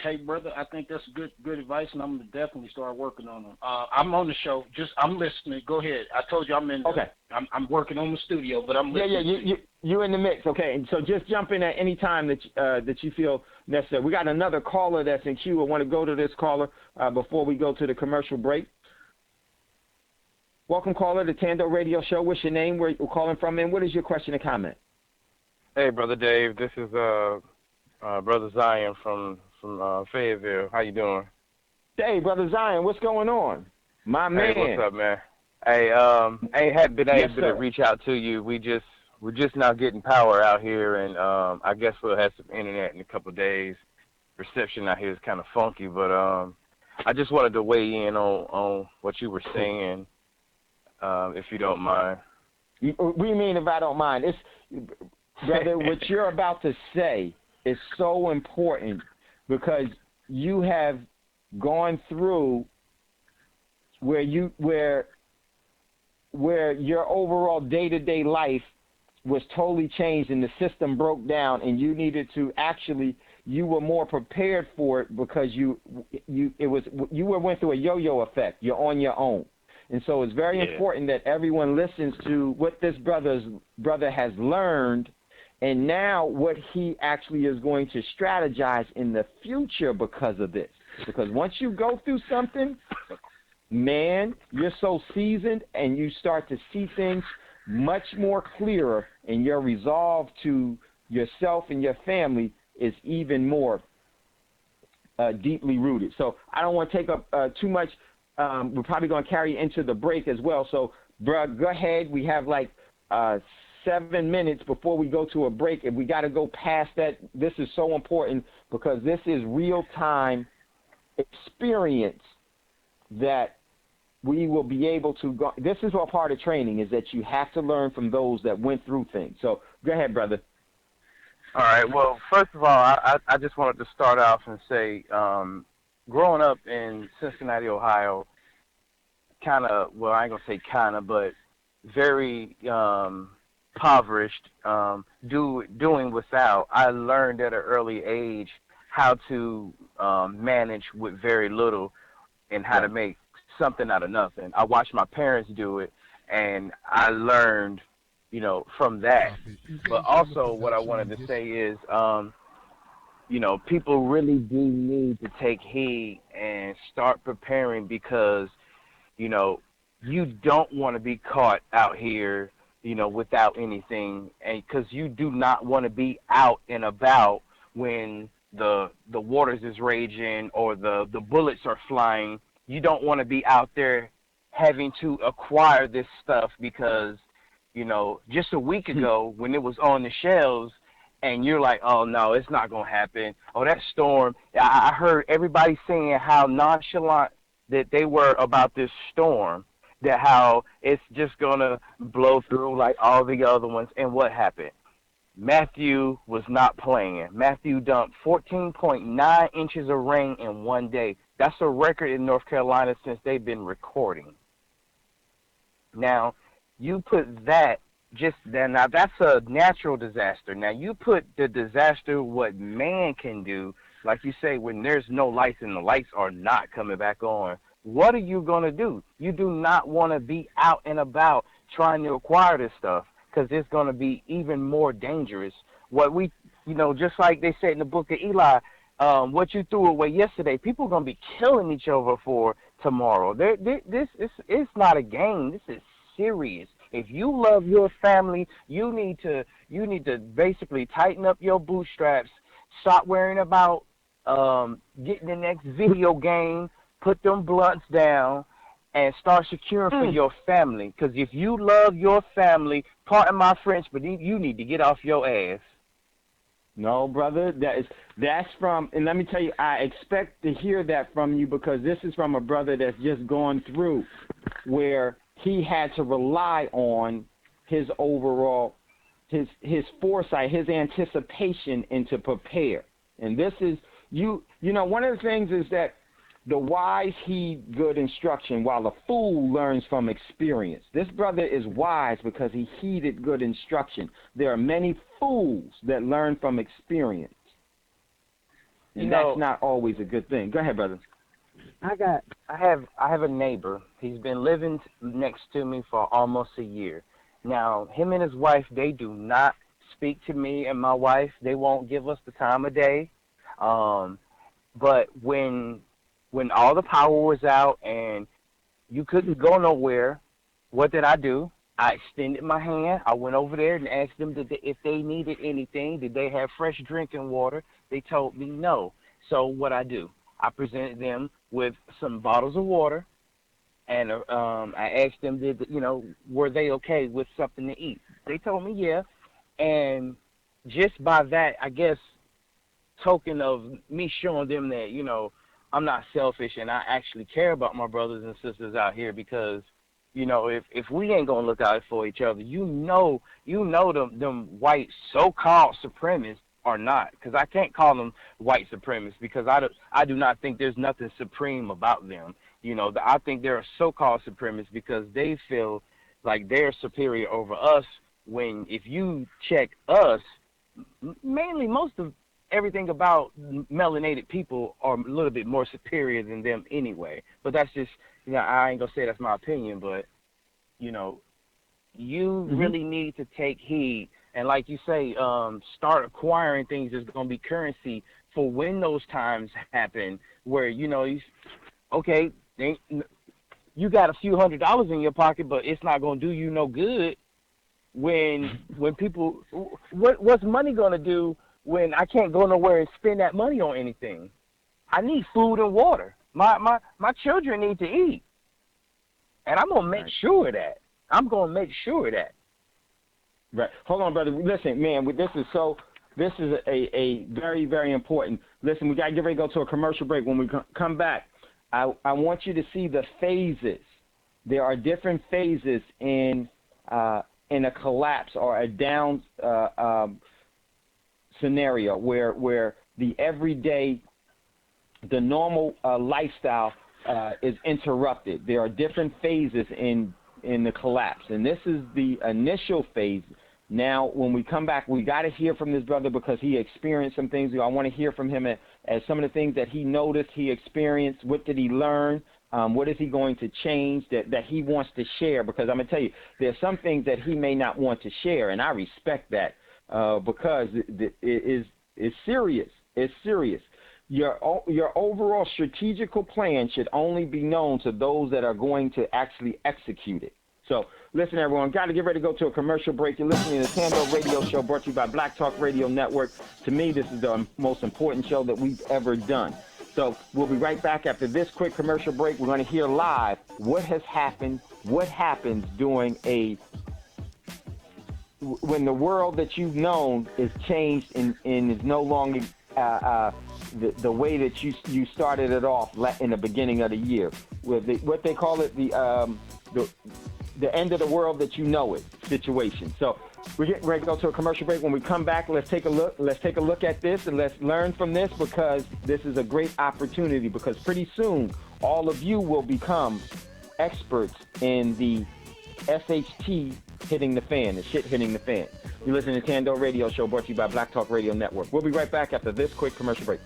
hey, brother, I think that's good advice, and I'm gonna definitely start working on them. I'm on the show. I'm listening. Go ahead. I told you I'm in. Okay. I'm working on the studio, but I'm listening. Yeah. You're in the mix. Okay. And so just jump in at any time that you feel necessary. We got another caller that's in queue. I want to go to this caller before we go to the commercial break. Welcome, caller, to Thando Radio Show. What's your name? Where you're calling from, and what is your question or comment? Hey, Brother Dave. This is Brother Zion from Fayetteville. How you doing? Hey, Brother Zion, what's going on? My man. Hey, what's up, man? Hey, I ain't had been able to reach out to you. We're just now getting power out here, and I guess we'll have some internet in a couple of days. Reception out here is kind of funky, but I just wanted to weigh in on what you were saying, if you don't mind. What do you mean if I don't mind? Brother, what you're about to say is so important because you have gone through where your overall day-to-day life was totally changed and the system broke down, and you needed to you were more prepared for it because you went through a yo-yo effect. You're on your own. And so it's very important that everyone listens to what this brother has learned And now what he actually is going to strategize in the future because of this. Because once you go through something, man, you're so seasoned and you start to see things much more clearer, and your resolve to yourself and your family is even more deeply rooted. So I don't want to take up too much. We're probably going to carry into the break as well. So, bruh, go ahead. We have like 7 minutes before we go to a break, and we got to go past that. This is so important because this is real-time experience that we will be able to go. This is what part of training is, that you have to learn from those that went through things. So go ahead, brother. All right. Well, first of all, I just wanted to start off and say, growing up in Cincinnati, Ohio, kind of, well, I ain't going to say kind of, but very impoverished, doing without, I learned at an early age how to manage with very little and how to make something out of nothing. I watched my parents do it, and I learned, you know, from that. But also what I wanted to say is, you know, people really do need to take heed and start preparing because, you know, you don't want to be caught out here, you know, without anything, and because you do not want to be out and about when the waters is raging or the bullets are flying. You don't want to be out there having to acquire this stuff because, you know, just a week ago when it was on the shelves and you're like, oh, no, it's not going to happen. Oh, that storm. I heard everybody saying how nonchalant that they were about this storm, that how it's just going to blow through like all the other ones. And what happened? Matthew was not playing. Matthew dumped 14.9 inches of rain in one day. That's a record in North Carolina since they've been recording. Now, you put that just then. Now, that's a natural disaster. Now, you put the disaster what man can do, like you say, when there's no lights and the lights are not coming back on. What are you going to do? You do not want to be out and about trying to acquire this stuff because it's going to be even more dangerous. What we, you know, just like they said in the book of Eli, what you threw away yesterday, people are going to be killing each other for tomorrow. This is not a game. This is serious. If you love your family, you need to basically tighten up your bootstraps, stop worrying about getting the next video game, put them blunts down, and start securing for your family. Because if you love your family, pardon my French, but you need to get off your ass. No, brother, that's from, and let me tell you, I expect to hear that from you because this is from a brother that's just gone through where he had to rely on his overall, his foresight, his anticipation, and to prepare. And this is, you know, one of the things is that the wise heed good instruction, while the fool learns from experience. This brother is wise because he heeded good instruction. There are many fools that learn from experience, and that's not always a good thing. Go ahead, brother. I have a neighbor. He's been living next to me for almost a year. Now, him and his wife, they do not speak to me and my wife. They won't give us the time of day. But when all the power was out and you couldn't go nowhere, what did I do? I extended my hand. I went over there and asked them if they needed anything. Did they have fresh drinking water? They told me no. So what I do? I presented them with some bottles of water, and I asked them, were they okay with something to eat? They told me yeah. And just by that, I guess, token of me showing them that, I'm not selfish and I actually care about my brothers and sisters out here because, if we ain't going to look out for each other, them white so-called supremacists are not, because I can't call them white supremacists because I do not think there's nothing supreme about them. I think they're so-called supremacists because they feel like they're superior over us when if you check us, mainly most of everything about melanated people are a little bit more superior than them anyway. But that's just, I ain't going to say that's my opinion, but, you really need to take heed And like you say, start acquiring things that's going to be currency for when those times happen where, you know, okay, you got a few $100s in your pocket, but it's not going to do you no good when people, what's money going to do when I can't go nowhere and spend that money on anything? I need food and water. My children need to eat. And I'm going to make sure of that. I'm going to make sure of that. Right. Hold on, brother. Listen, man, this is a very, very important. Listen, we got to get ready to go to a commercial break. When we come back, I want you to see the phases. There are different phases in a collapse or a down scenario where the everyday, the normal lifestyle is interrupted. There are different phases in the collapse, and this is the initial phase. Now, when we come back, we got to hear from this brother because he experienced some things. I want to hear from him as some of the things that he noticed, he experienced. What did he learn? What is he going to change that he wants to share? Because I'm going to tell you, there's some things that he may not want to share, and I respect that because it is serious. It's serious. Your overall strategical plan should only be known to those that are going to actually execute it. So, listen, everyone, got to get ready to go to a commercial break. You're listening to the Thando Radio Show brought to you by Black Talk Radio Network. To me, this is the most important show that we've ever done. So we'll be right back after this quick commercial break. We're going to hear live what has happened, what happens during when the world that you've known is changed and is no longer the way that you started it off in the beginning of the year. With what they call it, the end of the world that you know it situation. So we're getting ready to go to a commercial break. When we come back, let's take a look at this and let's learn from this, because this is a great opportunity, because pretty soon all of you will become experts in the SHT hitting the fan, the shit hitting the fan. You're listening to Thando Radio Show brought to you by Black Talk Radio Network. We'll be right back after this quick commercial break.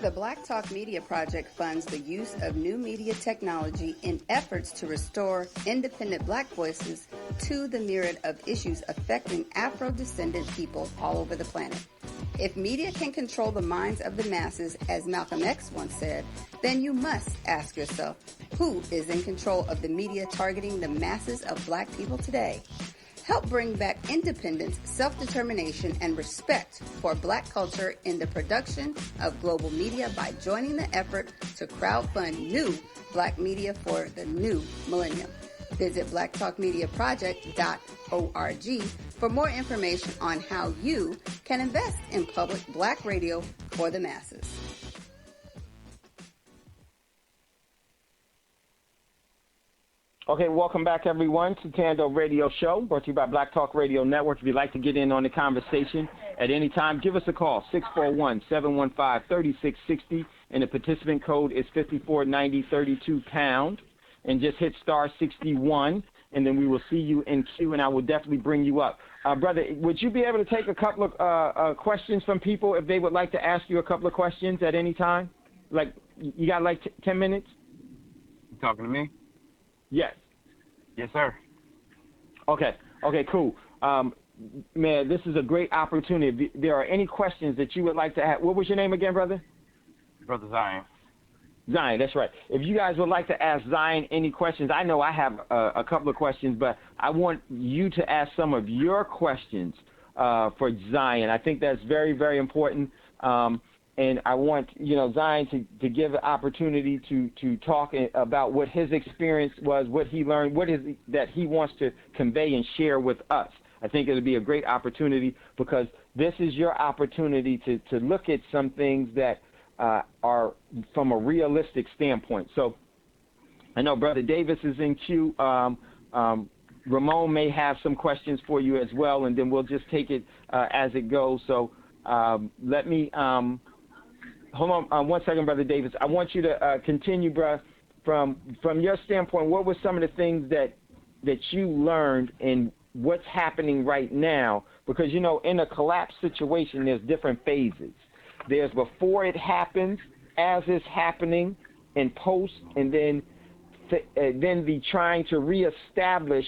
The Black Talk Media Project funds the use of new media technology in efforts to restore independent black voices to the myriad of issues affecting Afro-descendant people all over the planet. If media can control the minds of the masses, as Malcolm X once said, then you must ask yourself, who is in control of the media targeting the masses of black people today? Help bring back independence, self-determination, and respect for black culture in the production of global media by joining the effort to crowdfund new black media for the new millennium. Visit blacktalkmediaproject.org for more information on how you can invest in public black radio for the masses. Okay, welcome back, everyone, to Thando Radio Show, brought to you by Black Talk Radio Network. If you'd like to get in on the conversation at any time, give us a call, 641-715-3660, and the participant code is 549032#, and just hit star 61, and then we will see you in queue, and I will definitely bring you up. Brother, would you be able to take a couple of questions from people if they would like to ask you a couple of questions at any time? Like, you got like 10 minutes? You talking to me? Yes. Yes, sir. Okay, cool. Man, this is a great opportunity. If there are any questions that you would like to ask, what was your name again, brother? Brother Zion. Zion, that's right. If you guys would like to ask Zion any questions, I know I have a couple of questions, but I want you to ask some of your questions for Zion. I think that's very, very important. And I want, Zion to give an opportunity to talk about what his experience was, what he learned, what is that he wants to convey and share with us. I think it would be a great opportunity because this is your opportunity to look at some things that are from a realistic standpoint. So I know Brother Davis is in queue. Ramon may have some questions for you as well, and then we'll just take it as it goes. So let me hold on 1 second, Brother Davis. I want you to continue, bruh. From your standpoint, what were some of the things that you learned and what's happening right now? Because, you know, in a collapse situation, there's different phases. There's before it happens, as it's happening, and post, and then the trying to reestablish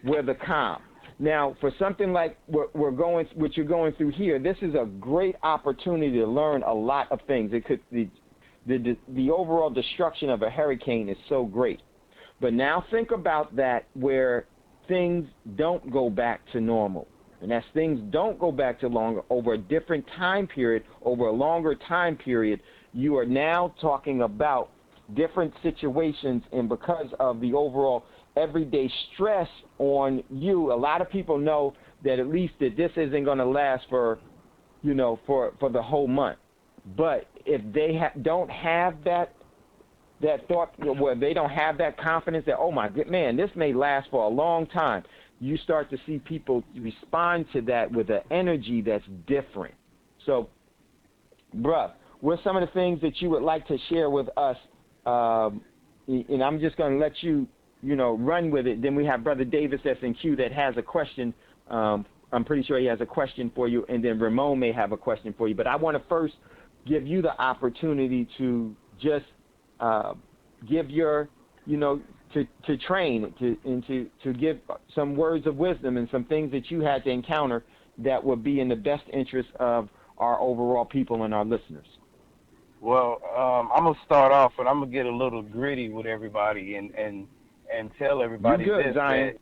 where the calm. Now, for something like what you're going through here, this is a great opportunity to learn a lot of things. It could the overall destruction of a hurricane is so great. But now think about that where things don't go back to normal. And as things don't go back to longer, over a different time period, over a longer time period, you are now talking about different situations, and because of the overall everyday stress on you, a lot of people know that at least that this isn't going to last for, you know, for the whole month. But if they don't have that thought, where they don't have that confidence that, oh my good man, this may last for a long time, you start to see people respond to that with an energy that's different. So, bruh, what are some of the things that you would like to share with us? And I'm just going to let you, you know, run with it. Then we have Brother Davis that's in queue that has a question. I'm pretty sure he has a question for you, and then Ramon may have a question for you. But I want to first give you the opportunity to just give your, you know, to train, to give some words of wisdom and some things that you had to encounter that would be in the best interest of our overall people and our listeners. Well, I'm going to start off, and I'm going to get a little gritty with everybody and tell everybody this, that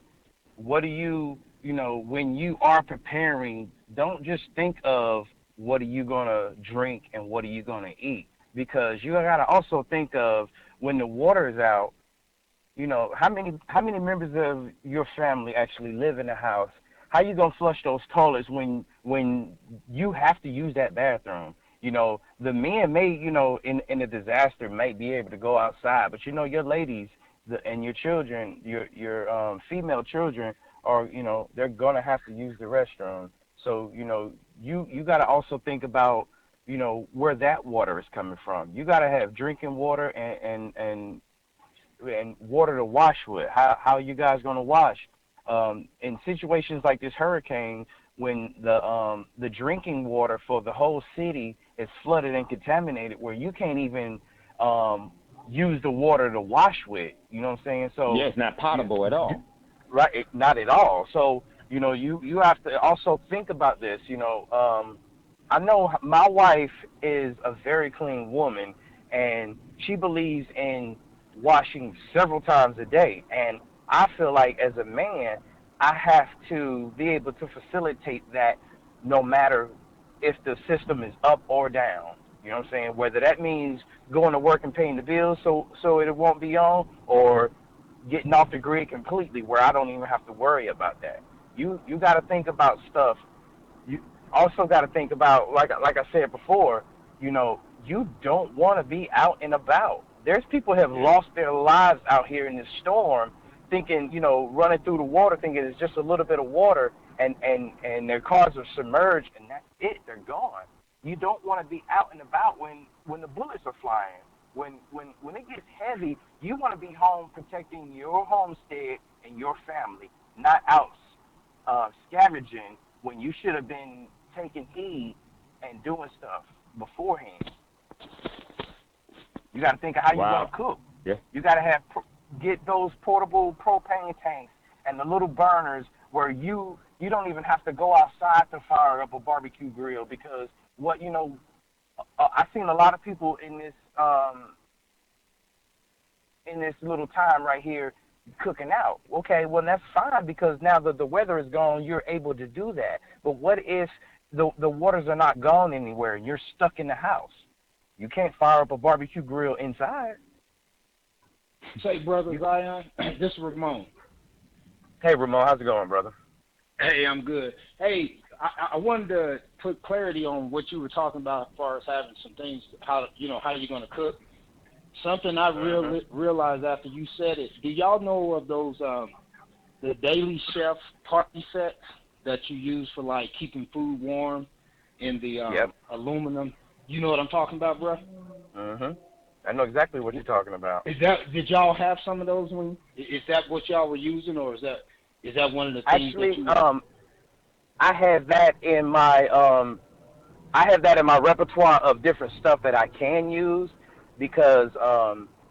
what do you know, when you are preparing, don't just think of what are you going to drink and what are you going to eat, because you got to also think of when the water is out, you know, how many members of your family actually live in the house? How you going to flush those toilets when you have to use that bathroom? You know, the men may, you know, in a disaster might be able to go outside, but, you know, your ladies and your children, your female children are, you know, they're going to have to use the restroom. So, you know, you got to also think about, you know, where that water is coming from. You got to have drinking water and water to wash with. How you guys going to wash? In situations like this hurricane, when the drinking water for the whole city is flooded and contaminated, where you can't even use the water to wash with, you know what I'm saying? So yeah, it's not potable at all. Right, not at all. So, you know, you have to also think about this. You know, I know my wife is a very clean woman, and she believes in washing several times a day. And I feel like as a man, I have to be able to facilitate that no matter if the system is up or down. You know what I'm saying? Whether that means going to work and paying the bills so it won't be on, or getting off the grid completely where I don't even have to worry about that. You got to think about stuff. You also got to think about, like I said before, you know, you don't want to be out and about. There's people who have lost their lives out here in this storm, thinking, you know, running through the water, thinking it's just a little bit of water, and their cars are submerged, and that's it. They're gone. You don't want to be out and about when the bullets are flying. When it gets heavy, you want to be home protecting your homestead and your family, not out scavenging when you should have been taking heed and doing stuff beforehand. You got to think of how you're going to cook. Yeah. You got to get those portable propane tanks and the little burners where you don't even have to go outside to fire up a barbecue grill, because I've seen a lot of people in this little time right here cooking out. Okay, well, that's fine, because now that the weather is gone, you're able to do that. But what if the waters are not gone anywhere and you're stuck in the house? You can't fire up a barbecue grill inside. Say, Brother Zion, this is Ramon. Hey, Ramon, how's it going, brother? Hey, I'm good. Hey, I wanted to put clarity on what you were talking about as far as having some things, how you're going to cook. Something I realized after you said it. Do y'all know of those the Daily Chef party sets that you use for like keeping food warm in the aluminum? You know what I'm talking about, bro? I know exactly what you're talking about. Did y'all have some of those? Is that what y'all were using, or is that one of the things? Actually, I have that in my repertoire of different stuff that I can use, because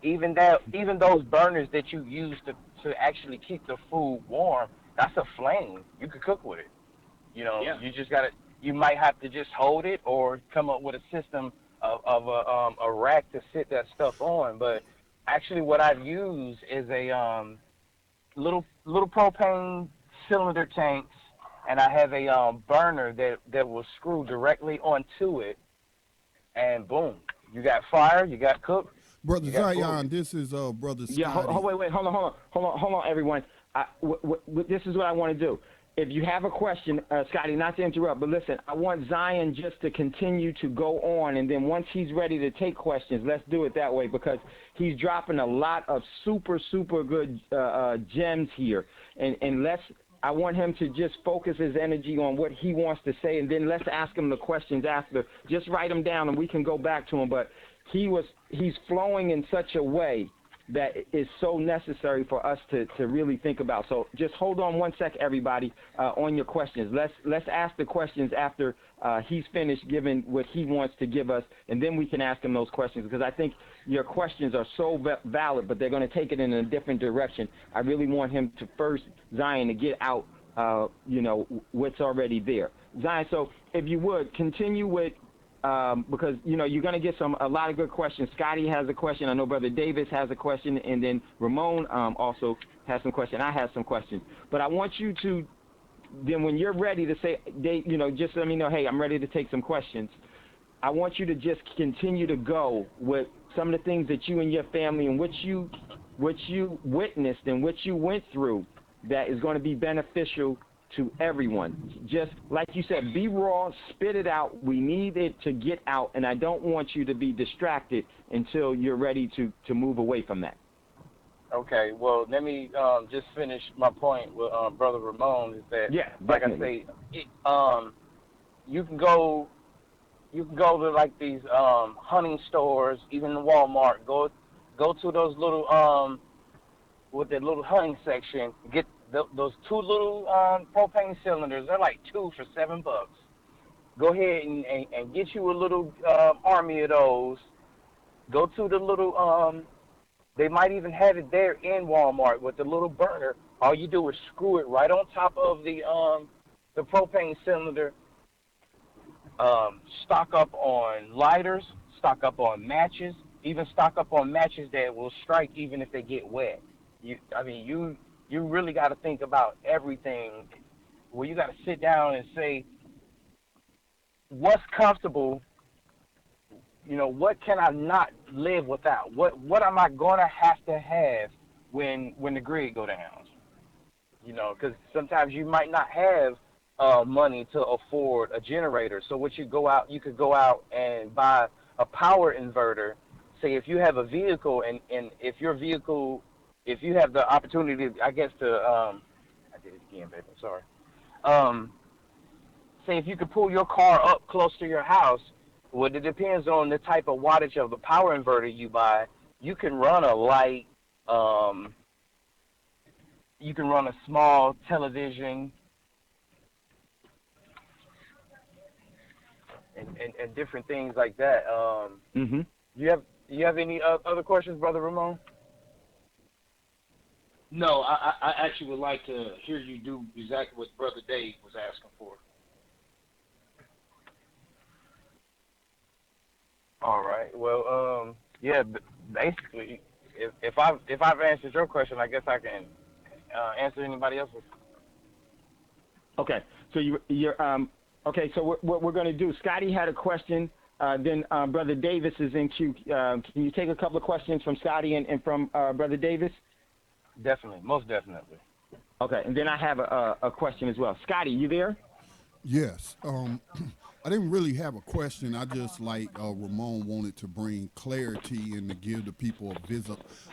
even those burners that you use to actually keep the food warm, that's a flame. You could cook with it. You know, you just you might have to just hold it or come up with a system of a rack to sit that stuff on. But actually, what I've used is a little propane cylinder tanks, and I have a burner that will screw directly onto it, and boom, you got fire, you got cook. Brother Zion, this is Brother Scotty. Yeah, hold on, everyone. This is what I want to do. If you have a question, Scotty, not to interrupt, but listen, I want Zion just to continue to go on, and then once he's ready to take questions, let's do it that way, because he's dropping a lot of super, super good gems here, and I want him to just focus his energy on what he wants to say, and then let's ask him the questions after. Just write them down, and we can go back to him, but he's flowing in such a way that is so necessary for us to really think about. So just hold on one sec, everybody, on your questions. Let's ask the questions after he's finished giving what he wants to give us, and then we can ask him those questions, because I think your questions are so valid, but they're going to take it in a different direction. I really want him to first, Zion, to get out, what's already there. Zion, so if you would, continue with because you're going to get a lot of good questions. Scotty has a question. I know Brother Davis has a question, and then Ramon also has some questions. I have some questions, but I want you to then, when you're ready to say, just let me know, hey, I'm ready to take some questions. I want you to just continue to go with some of the things that you and your family and what you witnessed and what you went through that is going to be beneficial to everyone. Just like you said, be raw, spit it out. We need it to get out, and I don't want you to be distracted until you're ready to move away from that. Okay, well, let me just finish my point with Brother Ramon. Is that, like I say, you can go to like these hunting stores, even Walmart. Go to those little with the little hunting section. Get those two little propane cylinders. They're like $2 for $7. Go ahead and get you a little army of those. Go to the little they might even have it there in Walmart with the little burner. All you do is screw it right on top of the propane cylinder. Stock up on lighters, stock up on matches, even stock up on matches that will strike even if they get wet. You really got to think about everything. Well, you got to sit down and say, what's comfortable? What can I not live without? What am I gonna have to have when the grid go down? Because sometimes you might not have money to afford a generator. So you could go out and buy a power inverter. Say if you have a vehicle and if you have the opportunity, I guess I did it again, baby. I'm sorry. Say if you could pull your car up close to your house. Well, it depends on the type of wattage of the power inverter you buy. You can run a light. You can run a small television, and different things like that. You have any other questions, Brother Ramon? No, I actually would like to hear you do exactly what Brother Dave was asking for. All right. Well, basically, if I've answered your question, I guess I can answer anybody else's. Okay. So you're okay. So what we're going to do? Scotty had a question. Then Brother Davis is in queue. Can you take a couple of questions from Scotty and from Brother Davis? Definitely, most definitely. Okay. And then I have a question as well. Scotty, you there? Yes. I didn't really have a question. I just like Ramon wanted to bring clarity and to give the people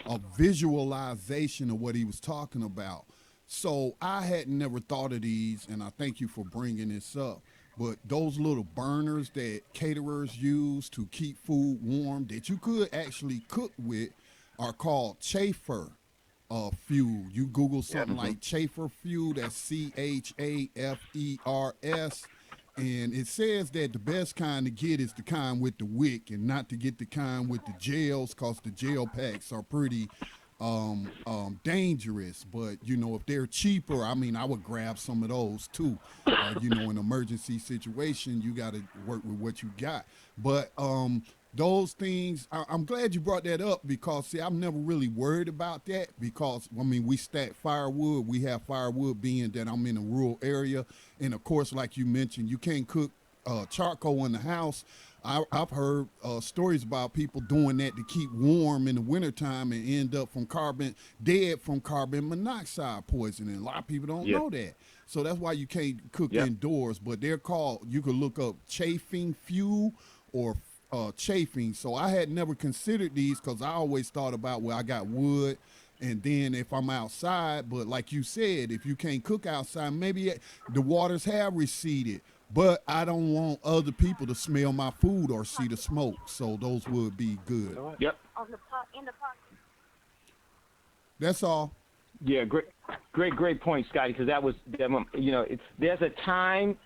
a visualization of what he was talking about. So I had never thought of these, and I thank you for bringing this up. But those little burners that caterers use to keep food warm that you could actually cook with are called chafer fuel. You Google Yep. something like chafer fuel, that's CHAFERS, and it says that the best kind to get is the kind with the wick and not to get the kind with the gels because the gel packs are pretty dangerous. But, if they're cheaper, I mean, I would grab some of those too. In emergency situation, you got to work with what you got. But those things, I'm glad you brought that up because, see, I'm never really worried about that because, I mean, we stack firewood. We have firewood being that I'm in a rural area. And, of course, like you mentioned, you can't cook charcoal in the house. I've heard stories about people doing that to keep warm in the wintertime and end up dead from carbon monoxide poisoning. A lot of people don't know that. So that's why you can't cook indoors. But they're called, you could look up chafing fuel or chafing. So I had never considered these because I always thought about, well, I got wood. And then if I'm outside, but like you said, if you can't cook outside, maybe the waters have receded. But I don't want other people to smell my food or see the smoke. So those would be good. Yep. That's all. Yeah, great point, Scotty. Because there's a time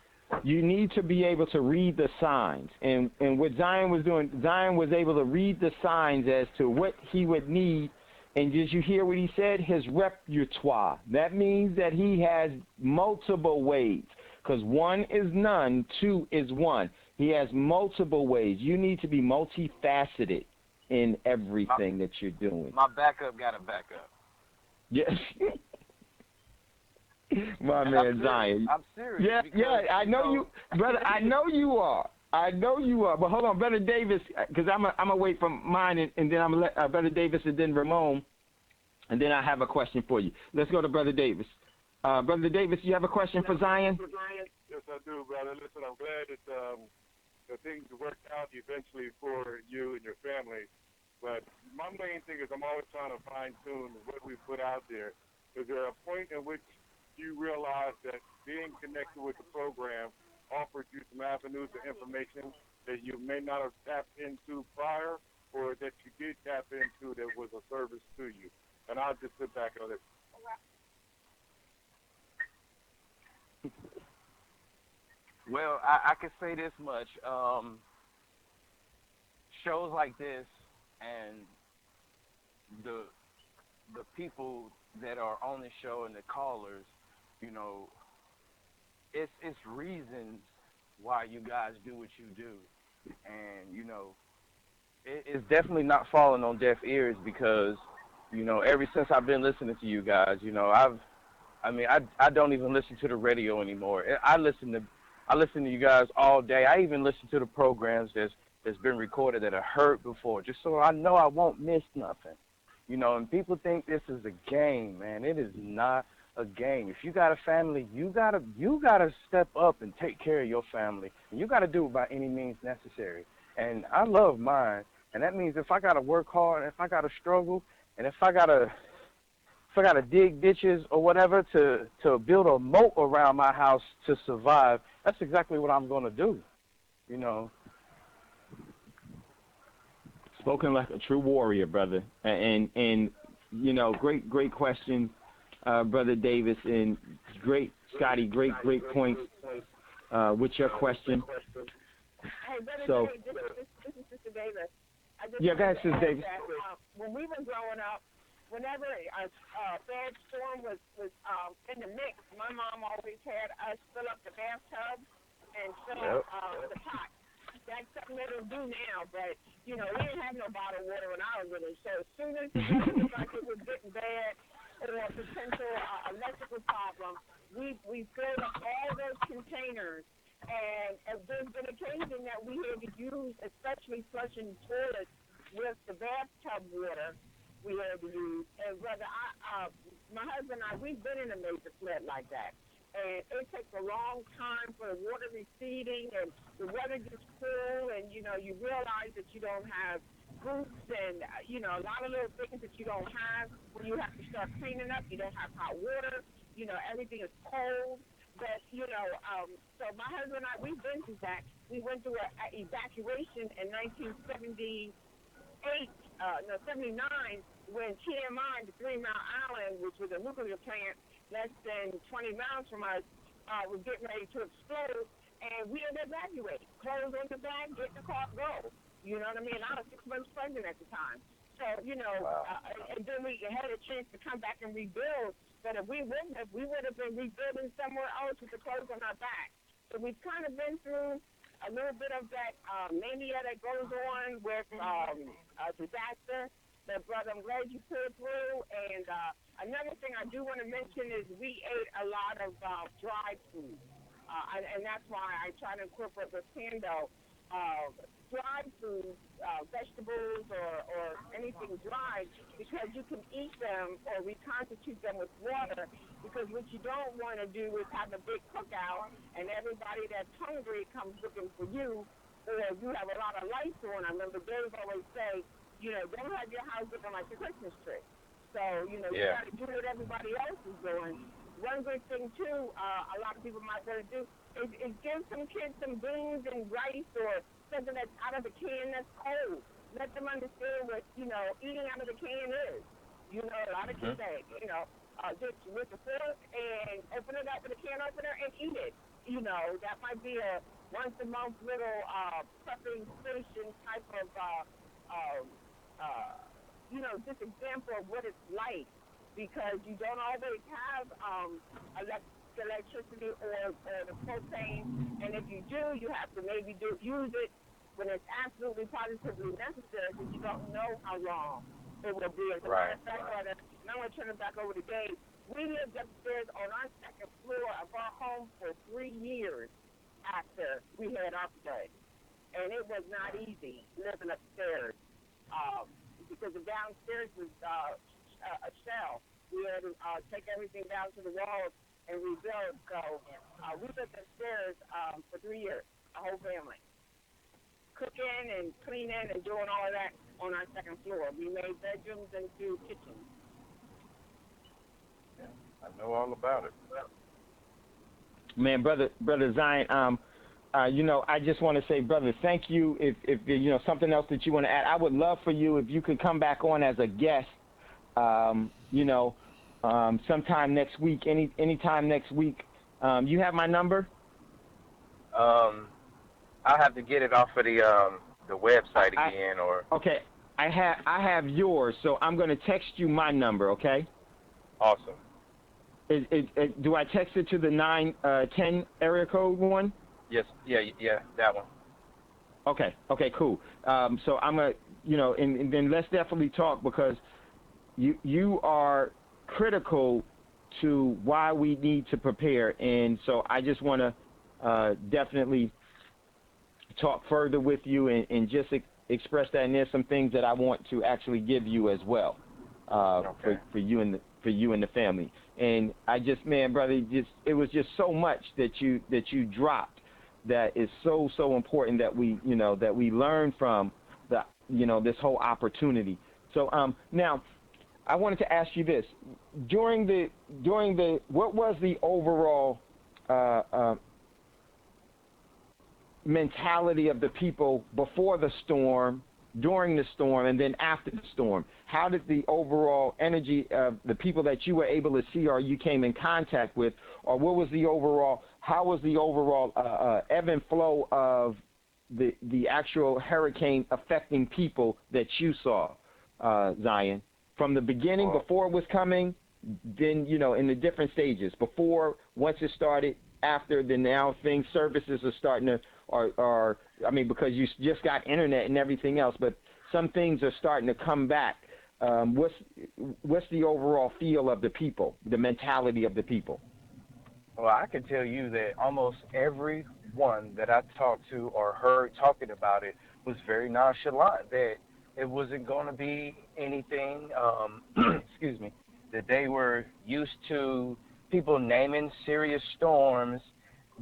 you need to be able to read the signs, and what Zion was doing, Zion was able to read the signs as to what he would need. And did you hear what he said? His repertoire. That means that he has multiple ways. Because one is none, two is one. He has multiple ways. You need to be multifaceted in everything that you're doing. My backup got a backup. Yes. My man Zion. I'm serious. Yeah, I know you, brother. I know you are. But hold on, Brother Davis, because I'm gonna wait for mine, and then I'm gonna let Brother Davis and then Ramon, and then I have a question for you. Let's go to Brother Davis. Brother Davis, you have a question for Zion? Yes, I do, brother. Listen, I'm glad that things worked out eventually for you and your family. But my main thing is I'm always trying to fine-tune what we put out there. Is there a point in which you realize that being connected with the program offered you some avenues of information that you may not have tapped into prior, or that you did tap into that was a service to you? And I'll just sit back and listen. Well, I can say this much. Shows like this and the people that are on the show and the callers, it's reasons why you guys do what you do. And, it's definitely not falling on deaf ears because, ever since I've been listening to you guys, I don't even listen to the radio anymore. I listen to you guys all day. I even listen to the programs that's been recorded that I heard before, just so I know I won't miss nothing. And people think this is a game, man. It is not a game. If you got a family, you gotta step up and take care of your family. And you gotta do it by any means necessary. And I love mine. And that means if I gotta work hard, if I gotta struggle, and if I gotta dig ditches or whatever to build a moat around my house to survive, that's exactly what I'm gonna do. Spoken like a true warrior, brother. And great question, Brother Davis, and great, Scotty, great points with your question. Hey, Brother So, Davis, this is Sister Davis. Yeah, go ahead, Sister Davis. When we were growing up, whenever a bad storm was in the mix, my mom always had us fill up the bathtub and fill the pot. That's something they don't do now, but, we didn't have no bottled water when I was little. So as soon as the weather looked like it was getting bad or a potential electrical problem, we filled up all those containers. And there's been occasion that we had to use, especially flushing toilets with the bathtub water we had to use. And brother, my husband and I, we've been in a major flood like that. and it takes a long time for the water receding, and the weather gets cool, and you realize that you don't have groups and a lot of little things that you don't have when you have to start cleaning up. You don't have hot water. Everything is cold. But so my husband and I, we've been through that. We went through an evacuation in 1978, 79, when TMI, the 3 Mile Island, which was a nuclear plant less than 20 miles from us, was getting ready to explode, and we had to evacuate. Clothes on the bag, get in the car, go. You know what I mean? I was 6 months pregnant at the time. So, and then we had a chance to come back and rebuild. But if we wouldn't have, we would have been rebuilding somewhere else with the clothes on our back. So we've kind of been through a little bit of that mania that goes on with a disaster. But, brother, I'm glad you pulled through. And another thing I do want to mention is we ate a lot of dried food. And that's why I try to incorporate with Thando. Dried foods, vegetables, or anything dried, because you can eat them or reconstitute them with water, because what you don't want to do is have a big cookout and everybody that's hungry comes looking for you, or you have a lot of lights on. I remember Dave always say, don't have your house looking like a Christmas tree. So, you got to do what everybody else is doing. One good thing, too, a lot of people might want to do is give some kids some beans and rice or something that's out of the can that's cold. Let them understand what, eating out of the can is. A lot of kids say, just with the fork and open it up with a can opener and eat it. That might be a once-a-month little prepping station type of, just example of what it's like, because you don't always have electricity or the propane, and if you do, you have to maybe use it when it's absolutely positively necessary, because you don't know how long it will be. As a matter of fact, brother, and I'm going to turn it back over to Dave, we lived upstairs on our second floor of our home for 3 years after we had our flood, and it was not easy living upstairs, because the downstairs was a shell. We had to take everything down to the walls and rebuild. So we lived upstairs for 3 years, a whole family, cooking and cleaning and doing all of that on our second floor. We made bedrooms into kitchens. Yeah, I know all about it. Man, brother Zion, I just want to say, brother, thank you. If something else that you want to add, I would love for you if you could come back on as a guest. Sometime next week, anytime next week. You have my number? I'll have to get it off of the website again, or. Okay, I have yours, so I'm going to text you my number. Okay. Awesome. Do I text it to the 910 area code one? Yes. Yeah, that one. Okay, cool. So I'm gonna, and then let's definitely talk, because you are critical to why we need to prepare, and so I just want to definitely talk further with you and just express that. And there's some things that I want to actually give you as well, for you and the family. And I just, man, brother, it was just so much that you dropped that is so important that we learn from this whole opportunity. So now I wanted to ask you this: during the what was the overall mentality of the people before the storm, during the storm, and then after the storm? How did the overall energy of the people that you were able to see or you came in contact with, or how was the overall ebb and flow of the actual hurricane affecting people that you saw, Zion? From the beginning, before it was coming, then, in the different stages, before, once it started, after, then now services are starting to, because you just got internet and everything else, but some things are starting to come back. What's the overall feel of the people, the mentality of the people? Well, I can tell you that almost everyone that I talked to or heard talking about it was very nonchalant, that it wasn't going to be anything, excuse me, that they were used to people naming serious storms,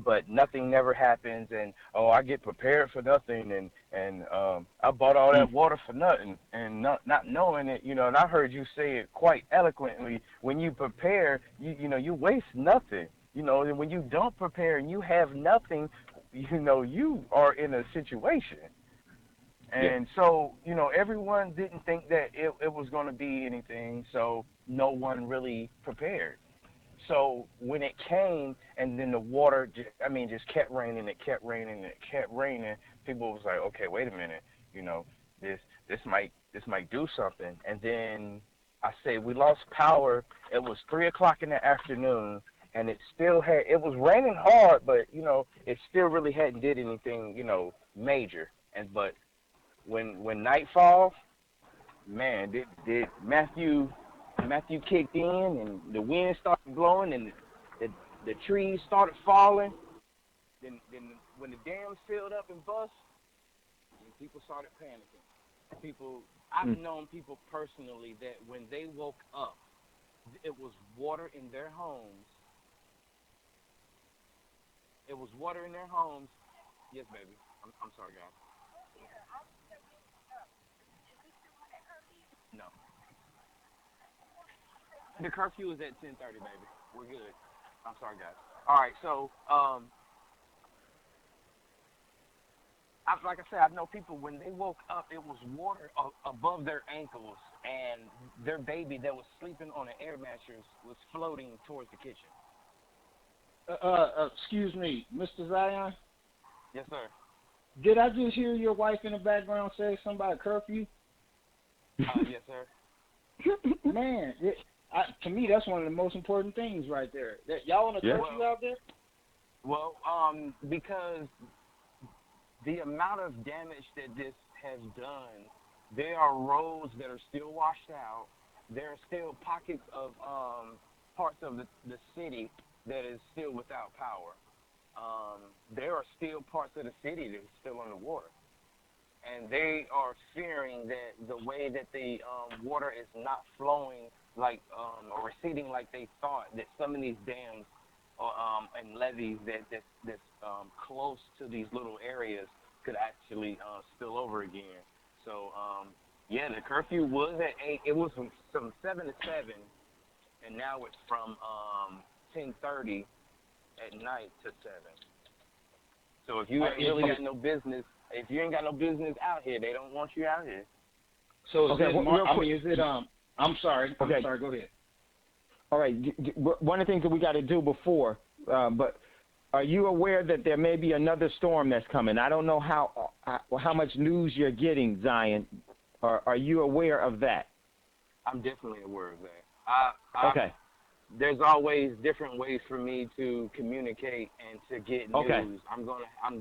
but nothing never happens, and I get prepared for nothing, and I bought all that water for nothing, and not knowing it, you know. And I heard you say it quite eloquently. When you prepare, you waste nothing, you know. And when you don't prepare and you have nothing, you know, you are in a situation. And so, you know, everyone didn't think that it was going to be anything, so no one really prepared. So when it came, and then the water, just kept raining. It kept raining. It kept raining. People was like, okay, wait a minute. You know, this might do something. And then I say we lost power. It was 3:00 in the afternoon, and it was raining hard, but you know, it still really hadn't did anything, you know, major. But when nightfall, man, did Matthew kicked in, and the wind started blowing, and the trees started falling. Then when the dams filled up and bust, people started panicking. I've known people personally that when they woke up, it was water in their homes. It was water in their homes. Yes, baby. I'm sorry, guys. No. The curfew is at 10:30, baby. We're good. I'm sorry, guys. All right, so like I said, I know people when they woke up, it was water above their ankles, and their baby that was sleeping on an air mattress was floating towards the kitchen. Excuse me, Mr. Zion? Yes, sir. Did I just hear your wife in the background say something about curfew? Yes, sir. Man, to me, that's one of the most important things right there. Y'all on a curfew out there? Well, because the amount of damage that this has done, there are roads that are still washed out. There are still pockets of parts of the city that is still without power. There are still parts of the city that are still underwater. And they are fearing that the way that the water is not flowing like or receding like they thought, that some of these dams and levees that's close to these little areas could actually spill over again. So the curfew was at 8. It was from 7 to 7, and now it's from 10:30 at night to 7. So if you ain't really got no business, if you ain't got no business out here, they don't want you out here. So is it I'm sorry. I'm sorry. Go ahead. All right. One of the things that we got to do before, but are you aware that there may be another storm that's coming? I don't know how much news you're getting, Zion. Are you aware of that? I'm definitely aware of that. Okay. There's always different ways for me to communicate and to get news. Okay. I'm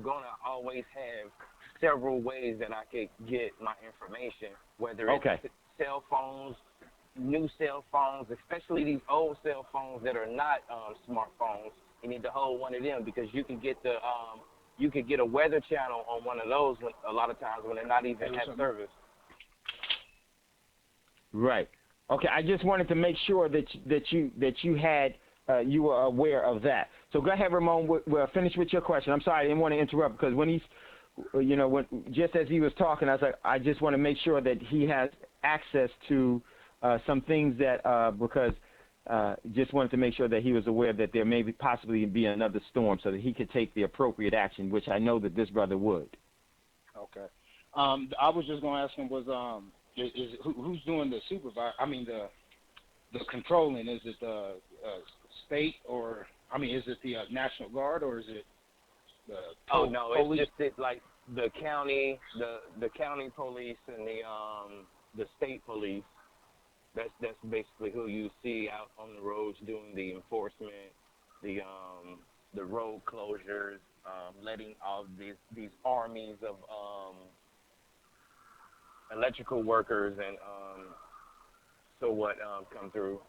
gonna always have several ways that I could get my information, whether it's cell phones, new cell phones, especially these old cell phones that are not smartphones. You need to hold one of them because you can get a weather channel on one of those a lot of times when they're not even at service. Right. Okay. I just wanted to make sure that you were aware of that. So go ahead, Ramon. We'll finish with your question. I'm sorry, I didn't want to interrupt because when just as he was talking, I was like, I just want to make sure that he has access to some things that because just wanted to make sure that he was aware that there may possibly be another storm so that he could take the appropriate action, which I know that this brother would. Okay. I was just going to ask him who's doing the supervise? I mean the controlling. Is it the state or is it the National Guard or is it the police? It's just like the county, the county police and the state police. That's basically who you see out on the roads doing the enforcement, the road closures, letting all these armies of electrical workers and come through.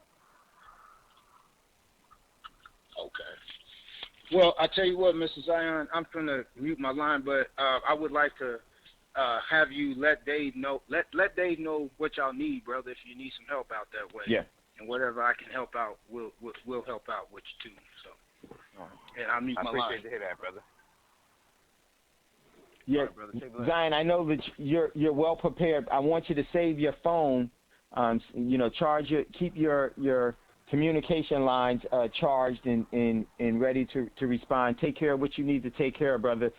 Okay. Well, I tell you what, Mr. Zion, I'm going to mute my line, but I would like to have you let Dave know. Let Dave know what y'all need, brother. If you need some help out that way. Yeah. and whatever I can help out, we'll help out with you too. So, and I'll mute my line. I appreciate to hear that, brother. Yeah, right, brother. Zion, I know that you're well prepared. I want you to save your phone. Keep your communication lines charged and ready to respond. Take care of what you need to take care of, brother,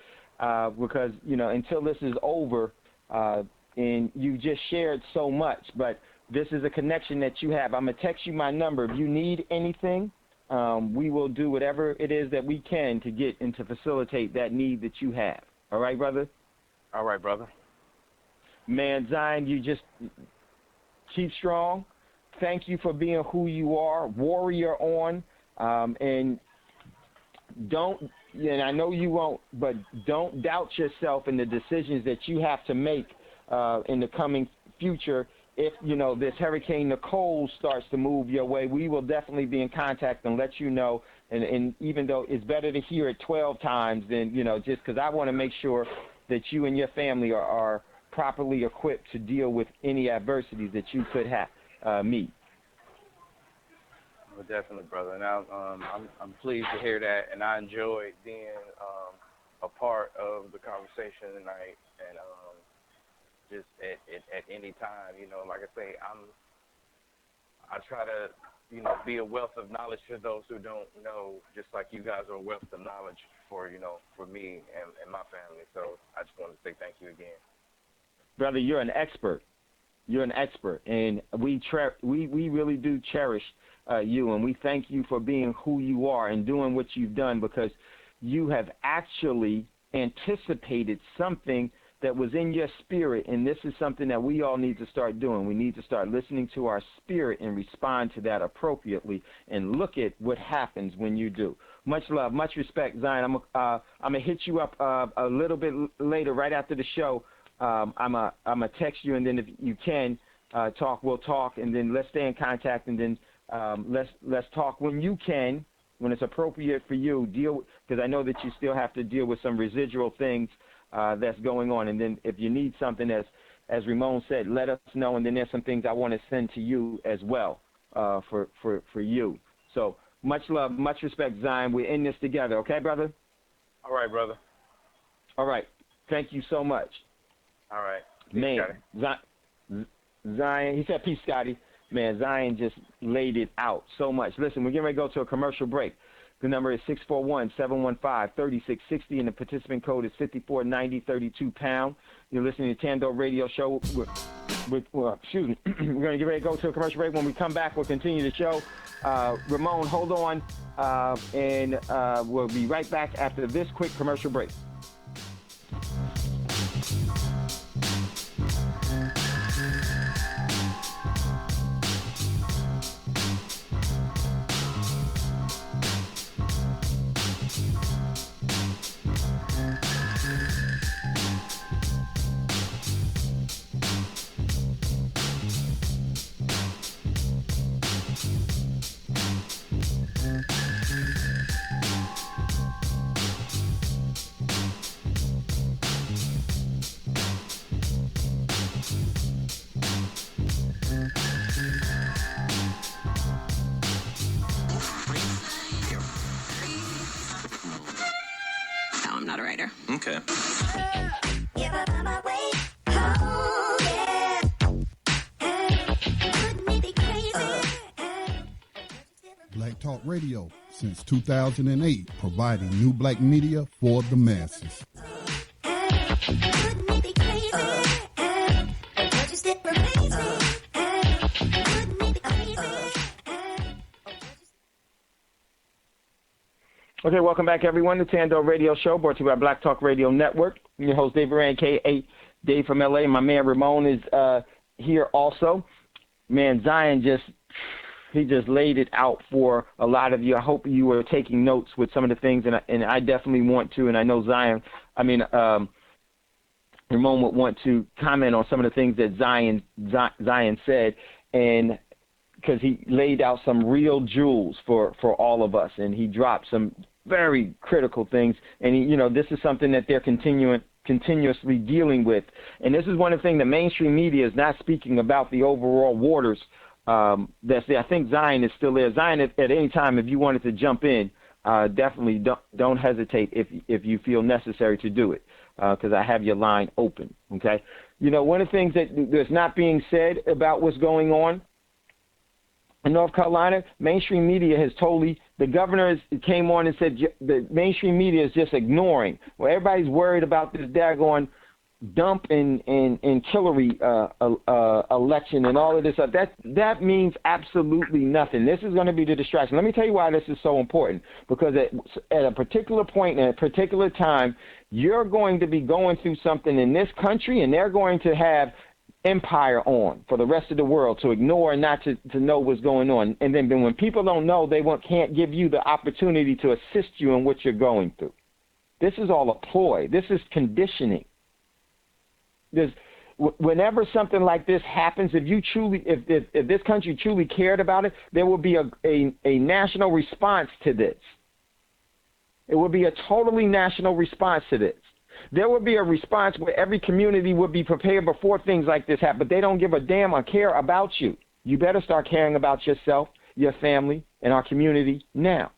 because until this is over, and you just shared so much, but this is a connection that you have. I'm gonna text you my number. If you need anything, we will do whatever it is that we can to get and to facilitate that need that you have. All right, brother? All right, brother. Man, Zion, you just keep strong. Thank you for being who you are, warrior on, and I know you won't, but don't doubt yourself in the decisions that you have to make in the coming future. If, this Hurricane Nicole starts to move your way, we will definitely be in contact and let you know. And even though it's better to hear it 12 times than, just because I want to make sure that you and your family are properly equipped to deal with any adversities that you could meet. Well, definitely, brother. And I'm pleased to hear that, and I enjoyed being a part of the conversation tonight. And just at any time, like I say, I try to be a wealth of knowledge for those who don't know, just like you guys are a wealth of knowledge for me and my family. So I just want to say thank you again. Brother, you're an expert. You're an expert, and we really do cherish you, and we thank you for being who you are and doing what you've done, because you have actually anticipated something that was in your spirit, and this is something that we all need to start doing. We need to start listening to our spirit and respond to that appropriately, and look at what happens when you do. Much love, much respect, Zion. I'm gonna hit you up a little bit later, right after the show. I'm gonna text you, and then if you can talk, we'll talk, and then let's stay in contact, and then let's talk when you can, when it's appropriate for you. Because I know that you still have to deal with some residual things that's going on, and then if you need something, as Ramon said, let us know, and then there's some things I want to send to you as well for you. So much love, much respect, Zion. We're in this together, okay, brother? All right, brother. All right. Thank you so much. All right. Man, Zion, he said peace, Scotty. Man, Zion just laid it out so much. Listen, we're getting ready to go to a commercial break. The number is 641-715-3660, and the participant code is 549032#. You're listening to Thando Radio Show. We're going to get ready to go to a commercial break. When we come back, we'll continue the show. Ramon, hold on, and we'll be right back after this quick commercial break. Okay. Black Talk Radio since 2008, providing new black media for the masses. Okay, welcome back, everyone, to Thando Radio Show, brought to you by Black Talk Radio Network. I'm your host, Dave Rand, a.k.a. Dave from L.A. My man Ramon is here also. Man, Zion just laid it out for a lot of you. I hope you were taking notes with some of the things, and I definitely want to, and I know Ramon would want to comment on some of the things that Zion said, and because he laid out some real jewels for all of us, and he dropped some very critical things, and this is something that they're continuously dealing with, and this is one of the things the mainstream media is not speaking about, the overall waters that's there. I think Zion is still there. Zion, at any time, if you wanted to jump in, definitely don't hesitate if you feel necessary to do it, because I have your line open. Okay. One of the things that's not being said about what's going on in North Carolina, mainstream media has the governor came on and said the mainstream media is just ignoring. Well, everybody's worried about this daggone dump in Hillary election and all of this stuff. That means absolutely nothing. This is going to be the distraction. Let me tell you why this is so important. Because at a particular point in a particular time, you're going to be going through something in this country, and they're going to have empire on for the rest of the world to ignore and not to know what's going on. And then when people don't know, they can't give you the opportunity to assist you in what you're going through. This is all a ploy. This is conditioning. Whenever something like this happens, if this country truly cared about it, there will be a national response to this. It would be a totally national response to this. There would be a response where every community would be prepared before things like this happen, but they don't give a damn or care about you. You better start caring about yourself, your family, and our community now.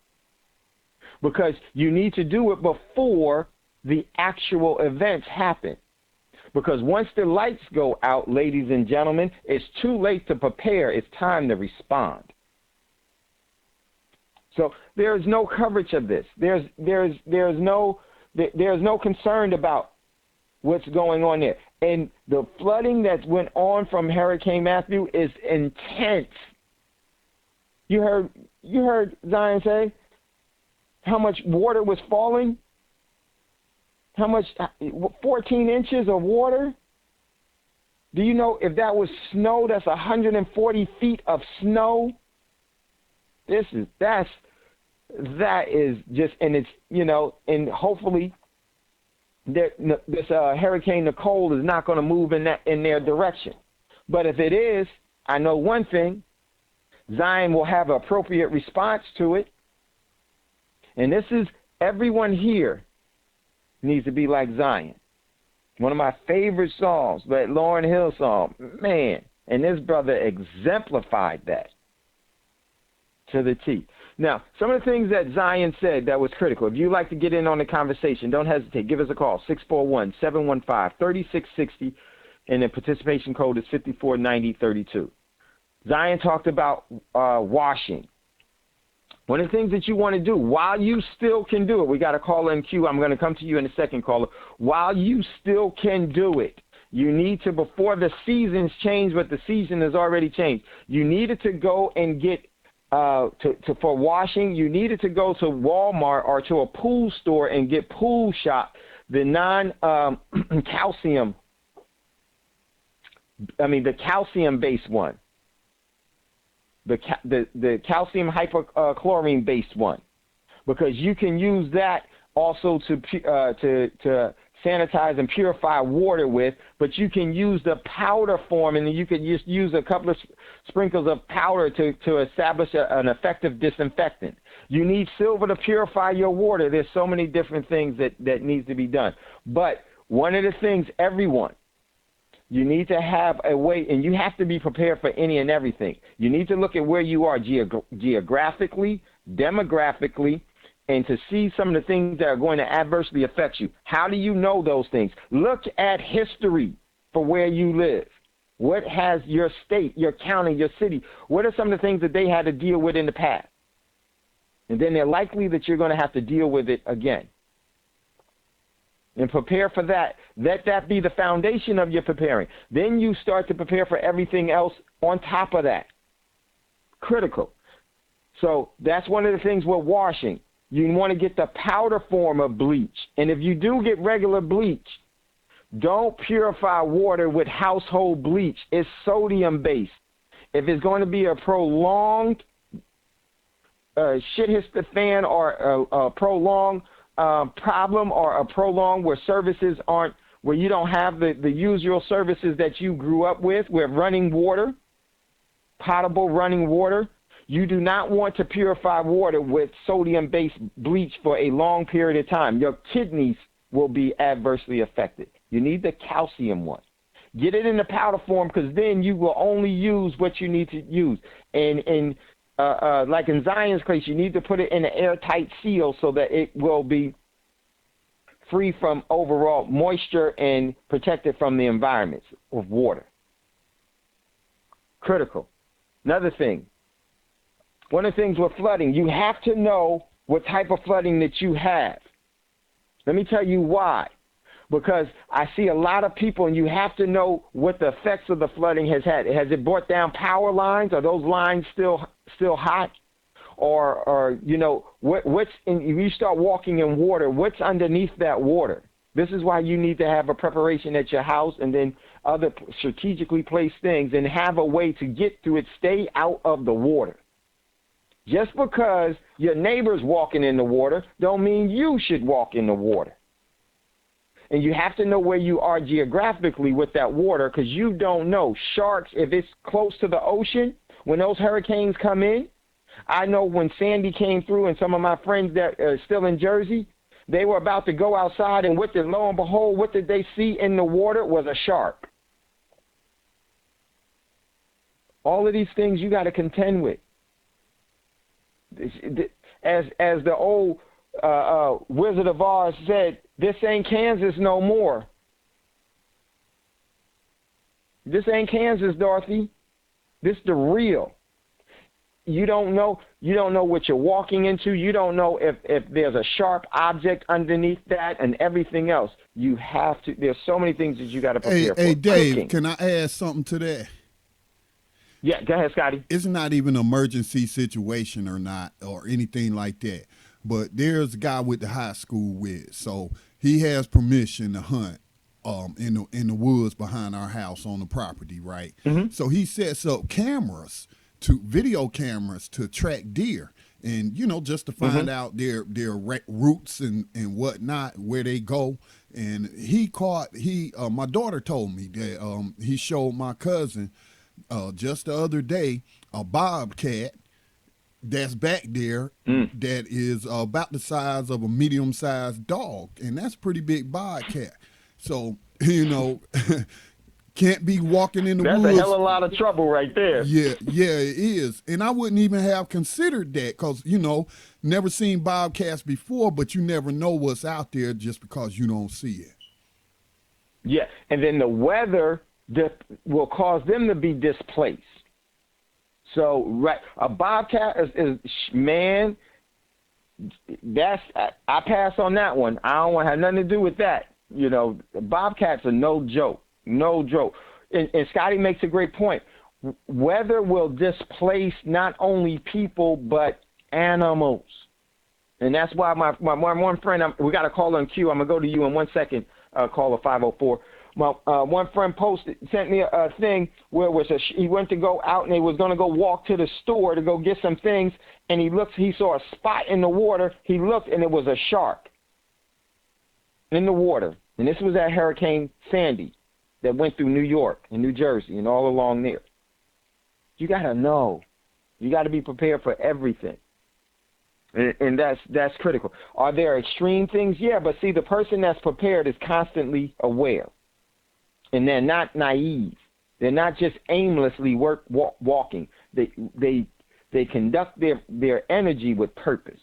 Because you need to do it before the actual events happen. Because once the lights go out, ladies and gentlemen, it's too late to prepare. It's time to respond. So there is no coverage of this. There's no concern about what's going on there. And the flooding that went on from Hurricane Matthew is intense. You heard Zion say how much water was falling? How much? 14 inches of water? Do you know if that was snow, that's 140 feet of snow? That is just, and it's, and hopefully this Hurricane Nicole is not going to move in their direction. But if it is, I know one thing, Zion will have an appropriate response to it. And this is, everyone here needs to be like Zion. One of my favorite songs, that Lauryn Hill song, man. And this brother exemplified that to the T. Now, some of the things that Zion said that was critical. If you'd like to get in on the conversation, don't hesitate. Give us a call, 641-715-3660, and the participation code is 549032. Zion talked about washing. One of the things that you want to do while you still can do it, we got a caller in queue. I'm going to come to you in a second, caller. While you still can do it, you need to, before the seasons change, but the season has already changed, you needed to go and get, for washing, you needed to go to Walmart or to a pool store and get Pool Shop, the the calcium-based one. The calcium hypochlorine based one, because you can use that also to sanitize and purify water with, but you can use the powder form, and you could just use a couple of sprinkles of powder to establish an effective disinfectant. You need silver to purify your water. There's so many different things that needs to be done. But one of the things, everyone, you need to have a way, and you have to be prepared for any and everything. You need to look at where you are geographically, demographically, and to see some of the things that are going to adversely affect you. How do you know those things? Look at history for where you live. What has your state, your county, your city, what are some of the things that they had to deal with in the past? And then they're likely that you're going to have to deal with it again. And prepare for that. Let that be the foundation of your preparing. Then you start to prepare for everything else on top of that. Critical. So that's one of the things with washing. You want to get the powder form of bleach. And if you do get regular bleach, don't purify water with household bleach. It's sodium-based. If it's going to be a prolonged shit hits the fan, or a prolonged problem, or a prolonged where services aren't, where you don't have the usual services that you grew up with running water, potable running water, you do not want to purify water with sodium-based bleach for a long period of time. Your kidneys will be adversely affected. You need the calcium one. Get it in the powder form, because then you will only use what you need to use. And like in Zion's case, you need to put it in an airtight seal so that it will be free from overall moisture and protected from the environments of water. Critical. Another thing, one of the things with flooding, you have to know what type of flooding that you have. Let me tell you why. Because I see a lot of people, and you have to know what the effects of the flooding has had. Has it brought down power lines? Are those lines still hot? Or you know, what's in, if you start walking in water, what's underneath that water? This is why you need to have a preparation at your house, and then other strategically placed things, and have a way to get through it. Stay out of the water. Just because your neighbor's walking in the water don't mean you should walk in the water. And you have to know where you are geographically with that water, because you don't know. Sharks, if it's close to the ocean, when those hurricanes come in, I know when Sandy came through, and some of my friends that are still in Jersey, they were about to go outside, and lo and behold, what did they see in the water was a shark. All of these things you got to contend with. As the old Wizard of Oz said, this ain't Kansas no more. This ain't Kansas, Dorothy. This the real. You don't know what you're walking into. You don't know if there's a sharp object underneath that and everything else. You have to. There's so many things that you got to prepare for. Hey, Dave, Cooking. Can I add something to that? Yeah, go ahead, Scotty. It's not even an emergency situation or not, or anything like that. But there's a guy with the high school with, so he has permission to hunt in the woods behind our house on the property, right? Mm-hmm. So he sets up video cameras to track deer, and just to find out their routes and whatnot, where they go. And my daughter told me that he showed my cousin just the other day a bobcat that's back there that is about the size of a medium-sized dog, and that's a pretty big bobcat. So, can't be walking in the woods. That's a hell of a lot of trouble right there. Yeah, it is. And I wouldn't even have considered that because, never seen bobcats before, but you never know what's out there just because you don't see it. Yeah, and then the weather will cause them to be displaced. So, right, a bobcat is man, I pass on that one. I don't want to have nothing to do with that. Bobcats are no joke. No joke. And Scotty makes a great point. Weather will displace not only people, but animals. And that's why my one friend, we got a call on queue. I'm going to go to you in 1 second, caller 504. My one friend sent me a thing where he went to go out and he was going to go walk to the store to go get some things, and he saw a spot in the water. He looked, and it was a shark in the water. And this was at Hurricane Sandy that went through New York and New Jersey and all along there. You got to know. You got to be prepared for everything. And that's critical. Are there extreme things? Yeah, but see, the person that's prepared is constantly aware. And they're not naive. They're not just aimlessly walking. They conduct their energy with purpose.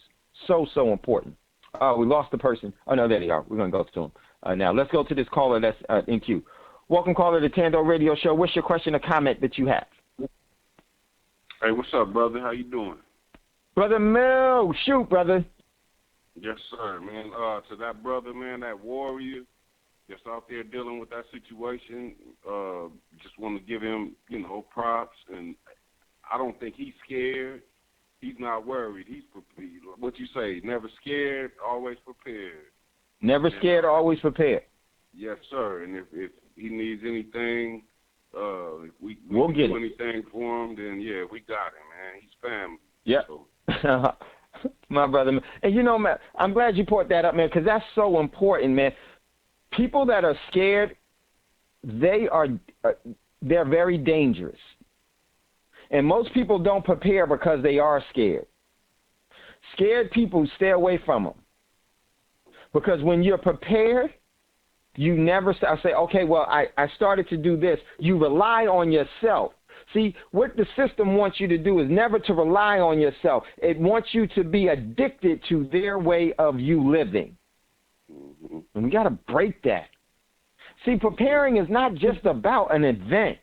So important. We lost the person. Oh, no, there they are. We're going to go to them now. Let's go to this caller that's in queue. Welcome, caller, to the Thando Radio Show. What's your question or comment that you have? Hey, what's up, brother? How you doing? Brother Mel, shoot, brother. Yes, sir, man. To that brother, man, that warrior that's out there dealing with that situation, just want to give him, props. And I don't think he's scared. He's not worried. He's prepared. What you say, never scared, always prepared. Never scared, always prepared. Yes, sir. And if he needs anything, if we'll can get do it. anything for him, then, yeah, we got him, man. He's family. Yeah. So. My brother. And, man, I'm glad you brought that up, man, because that's so important, man. People that are scared, they're very dangerous. And most people don't prepare because they are scared. Scared people, stay away from them. Because when you're prepared, You never say, okay, well, I started to do this. You rely on yourself. See, what the system wants you to do is never to rely on yourself. It wants you to be addicted to their way of you living. And we got to break that. See, preparing is not just about an event.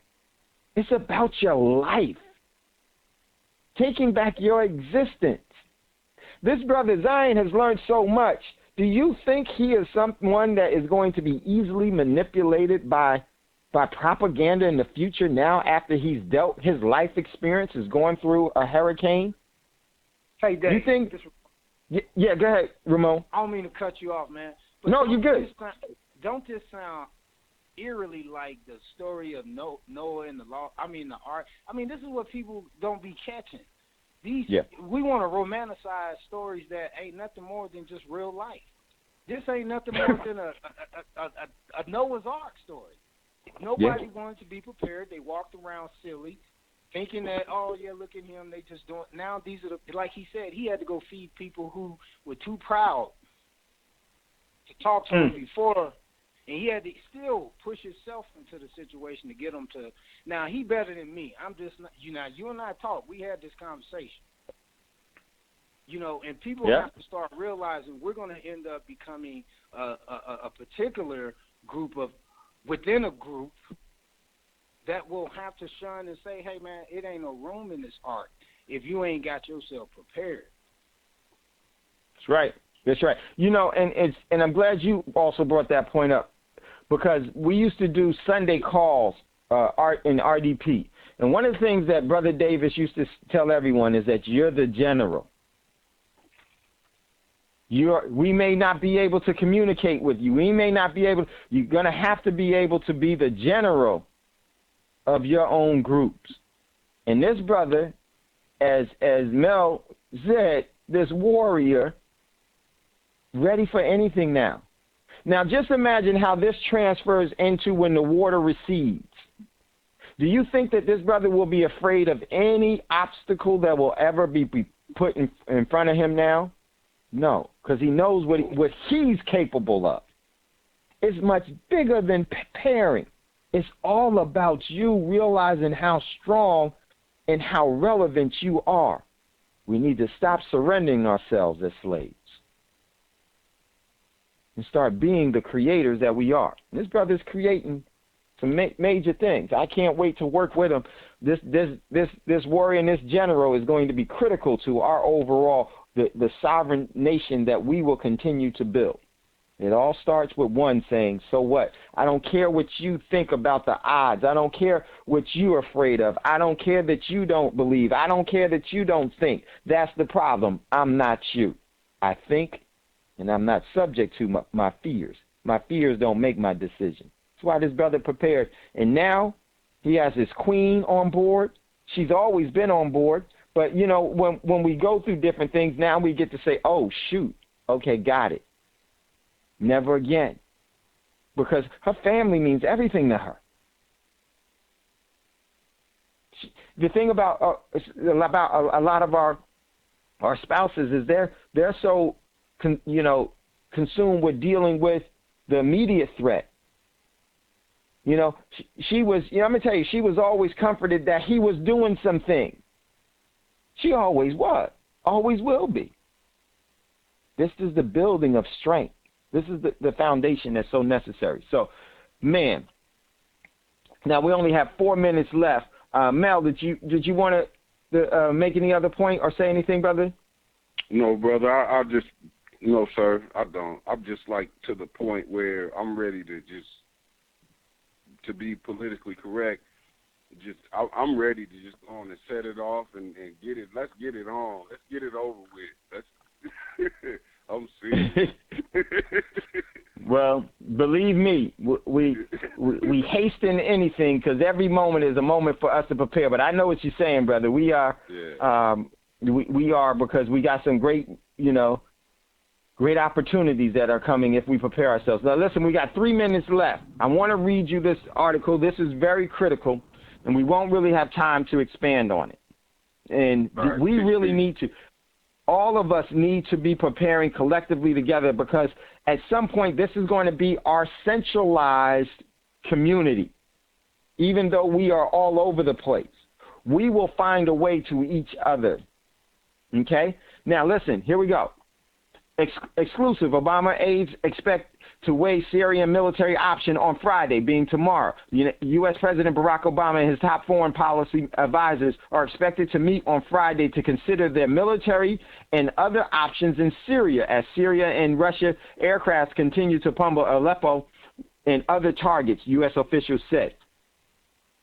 It's about your life. Taking back your existence. This brother Zion has learned so much. Do you think he is someone that is going to be easily manipulated by propaganda in the future now after he's dealt his life experience is going through a hurricane? Hey, Dave. You think? Yeah, go ahead, Ramon. I don't mean to cut you off, man. But no, you're good. Don't this sound eerily like the story of Noah and the law? I mean, the ark. I mean, this is what people don't be catching. We want to romanticize stories that ain't nothing more than just real life. This ain't nothing more than a Noah's Ark story. Nobody wanted to be prepared. They walked around silly, thinking that, oh, yeah, look at him. They just don't. Now these are like he said, he had to go feed people who were too proud to talk to him before. And he had to still push himself into the situation to get him to. Now, he better than me. I'm just not, you and I talk. We had this conversation. And people have to start realizing we're going to end up becoming a particular group within a group that will have to shun and say, hey, man, it ain't no room in this ark if you ain't got yourself prepared. That's right. That's right. And I'm glad you also brought that point up, because we used to do Sunday calls in RDP. And one of the things that Brother Davis used to tell everyone is that you're the general. We may not be able to communicate with you. We may not be able. You're going to have to be able to be the general of your own groups. And this brother, as Mel said, this warrior, ready for anything now. Now, just imagine how this transfers into when the water recedes. Do you think that this brother will be afraid of any obstacle that will ever be put in front of him now? No, because he knows what he's capable of. It's much bigger than preparing. It's all about you realizing how strong and how relevant you are. We need to stop surrendering ourselves as slaves and start being the creators that we are. This brother's creating some major things. I can't wait to work with him. This warrior and this general is going to be critical to our overall, the sovereign nation that we will continue to build. It all starts with one saying, so what? I don't care what you think about the odds. I don't care what you're afraid of. I don't care that you don't believe. I don't care that you don't think. That's the problem. I'm not you. I think, and I'm not subject to my fears. My fears don't make my decision. That's why this brother prepared. And now he has his queen on board. She's always been on board. But, when we go through different things, now we get to say, oh, shoot, okay, got it. Never again. Because her family means everything to her. The thing about a lot of our spouses is they're so consumed with dealing with the immediate threat. She was. I'm gonna tell you, she was always comforted that he was doing something. She always was, always will be. This is the building of strength. This is the foundation that's so necessary. So, man, now we only have 4 minutes left. Mel, did you want to make any other point or say anything, brother? No, brother. I just, no, sir. I don't. I'm just like to the point where I'm ready to be politically correct. I'm ready to just go on and set it off and get it. Let's get it on. Let's get it over with. I'm serious. Well, believe me, we hasten anything because every moment is a moment for us to prepare. But I know what you're saying, brother. We are, we are, because we got some great opportunities that are coming if we prepare ourselves. Now, listen, we got 3 minutes left. I want to read you this article. This is very critical, and we won't really have time to expand on it. And we really need to. all of us need to be preparing collectively together, because at some point this is going to be our centralized community. Even though we are all over the place, we will find a way to each other. Okay? Now listen, here we go. Exclusive, Obama aides expect to weigh Syrian military option on Friday, being tomorrow. U.S. President Barack Obama and his top foreign policy advisors are expected to meet on Friday to consider their military and other options in Syria, as Syria and Russia aircrafts continue to pummel Aleppo and other targets, U.S. officials said.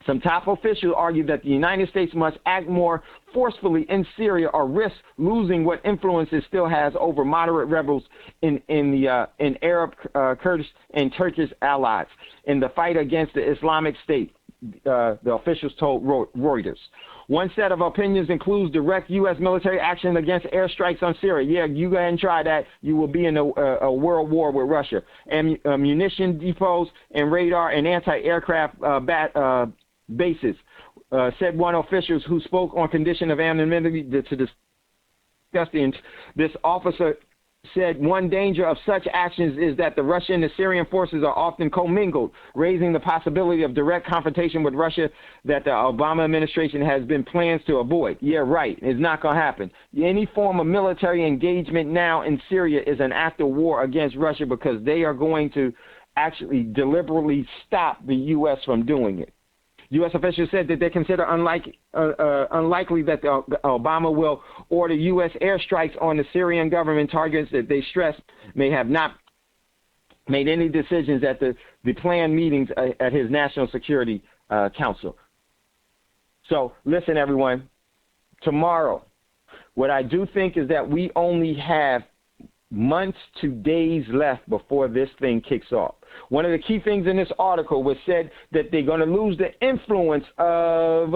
Some top officials argue that the United States must act more forcefully in Syria or risk losing what influence it still has over moderate rebels in Arab, Kurdish, and Turkish allies in the fight against the Islamic State, the officials told Reuters. One set of opinions includes direct U.S. military action against airstrikes on Syria. Yeah, you go ahead and try that. You will be in a world war with Russia. And munition depots and radar and anti-aircraft bases, said one official who spoke on condition of anonymity to discuss this officer said one danger of such actions is that the Russian and Syrian forces are often commingled, raising the possibility of direct confrontation with Russia that the Obama administration has been plans to avoid. Yeah, right. It's not going to happen. Any form of military engagement now in Syria is an act of war against Russia, because they are going to actually deliberately stop the U.S. from doing it. U.S. officials said that they consider unlikely that Obama will order U.S. airstrikes on the Syrian government targets that they stress may have not made any decisions at the planned meetings at his National Security Council. So listen, everyone, tomorrow, what I do think is that we only have months to days left before this thing kicks off. One of the key things in this article was said that they're going to lose the influence of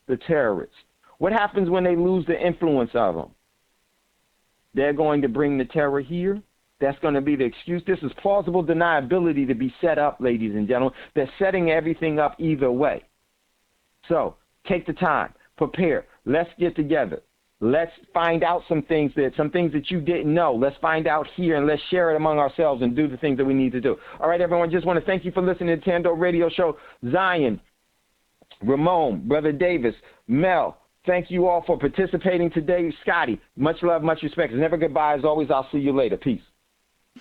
the terrorists. What happens when they lose the influence of them? They're going to bring the terror here. That's going to be the excuse. This is plausible deniability to be set up, ladies and gentlemen. They're setting everything up either way. So take the time, prepare. Let's get together. Let's find out some things that you didn't know. Let's find out here, and let's share it among ourselves and do the things that we need to do. All right, everyone, just want to thank you for listening to the Thando Radio Show. Zion, Ramon, Brother Davis, Mel, thank you all for participating today. Scotty, much love, much respect. It's never goodbye. As always, I'll see you later. Peace.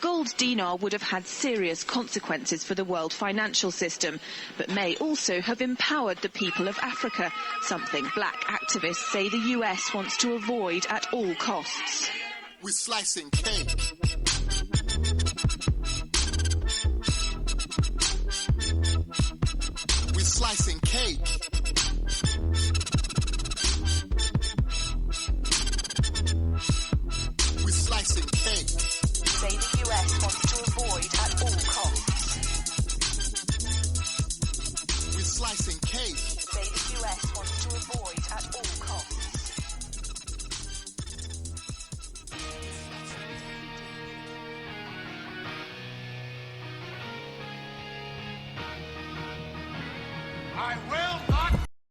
Gold dinar would have had serious consequences for the world financial system, but may also have empowered the people of Africa, something black activists say the US wants to avoid at all costs. We're slicing cake. We're slicing cake. We're slicing cake. Say the US wants to avoid at all costs. We're slicing cake. Say the US wants to avoid at all costs.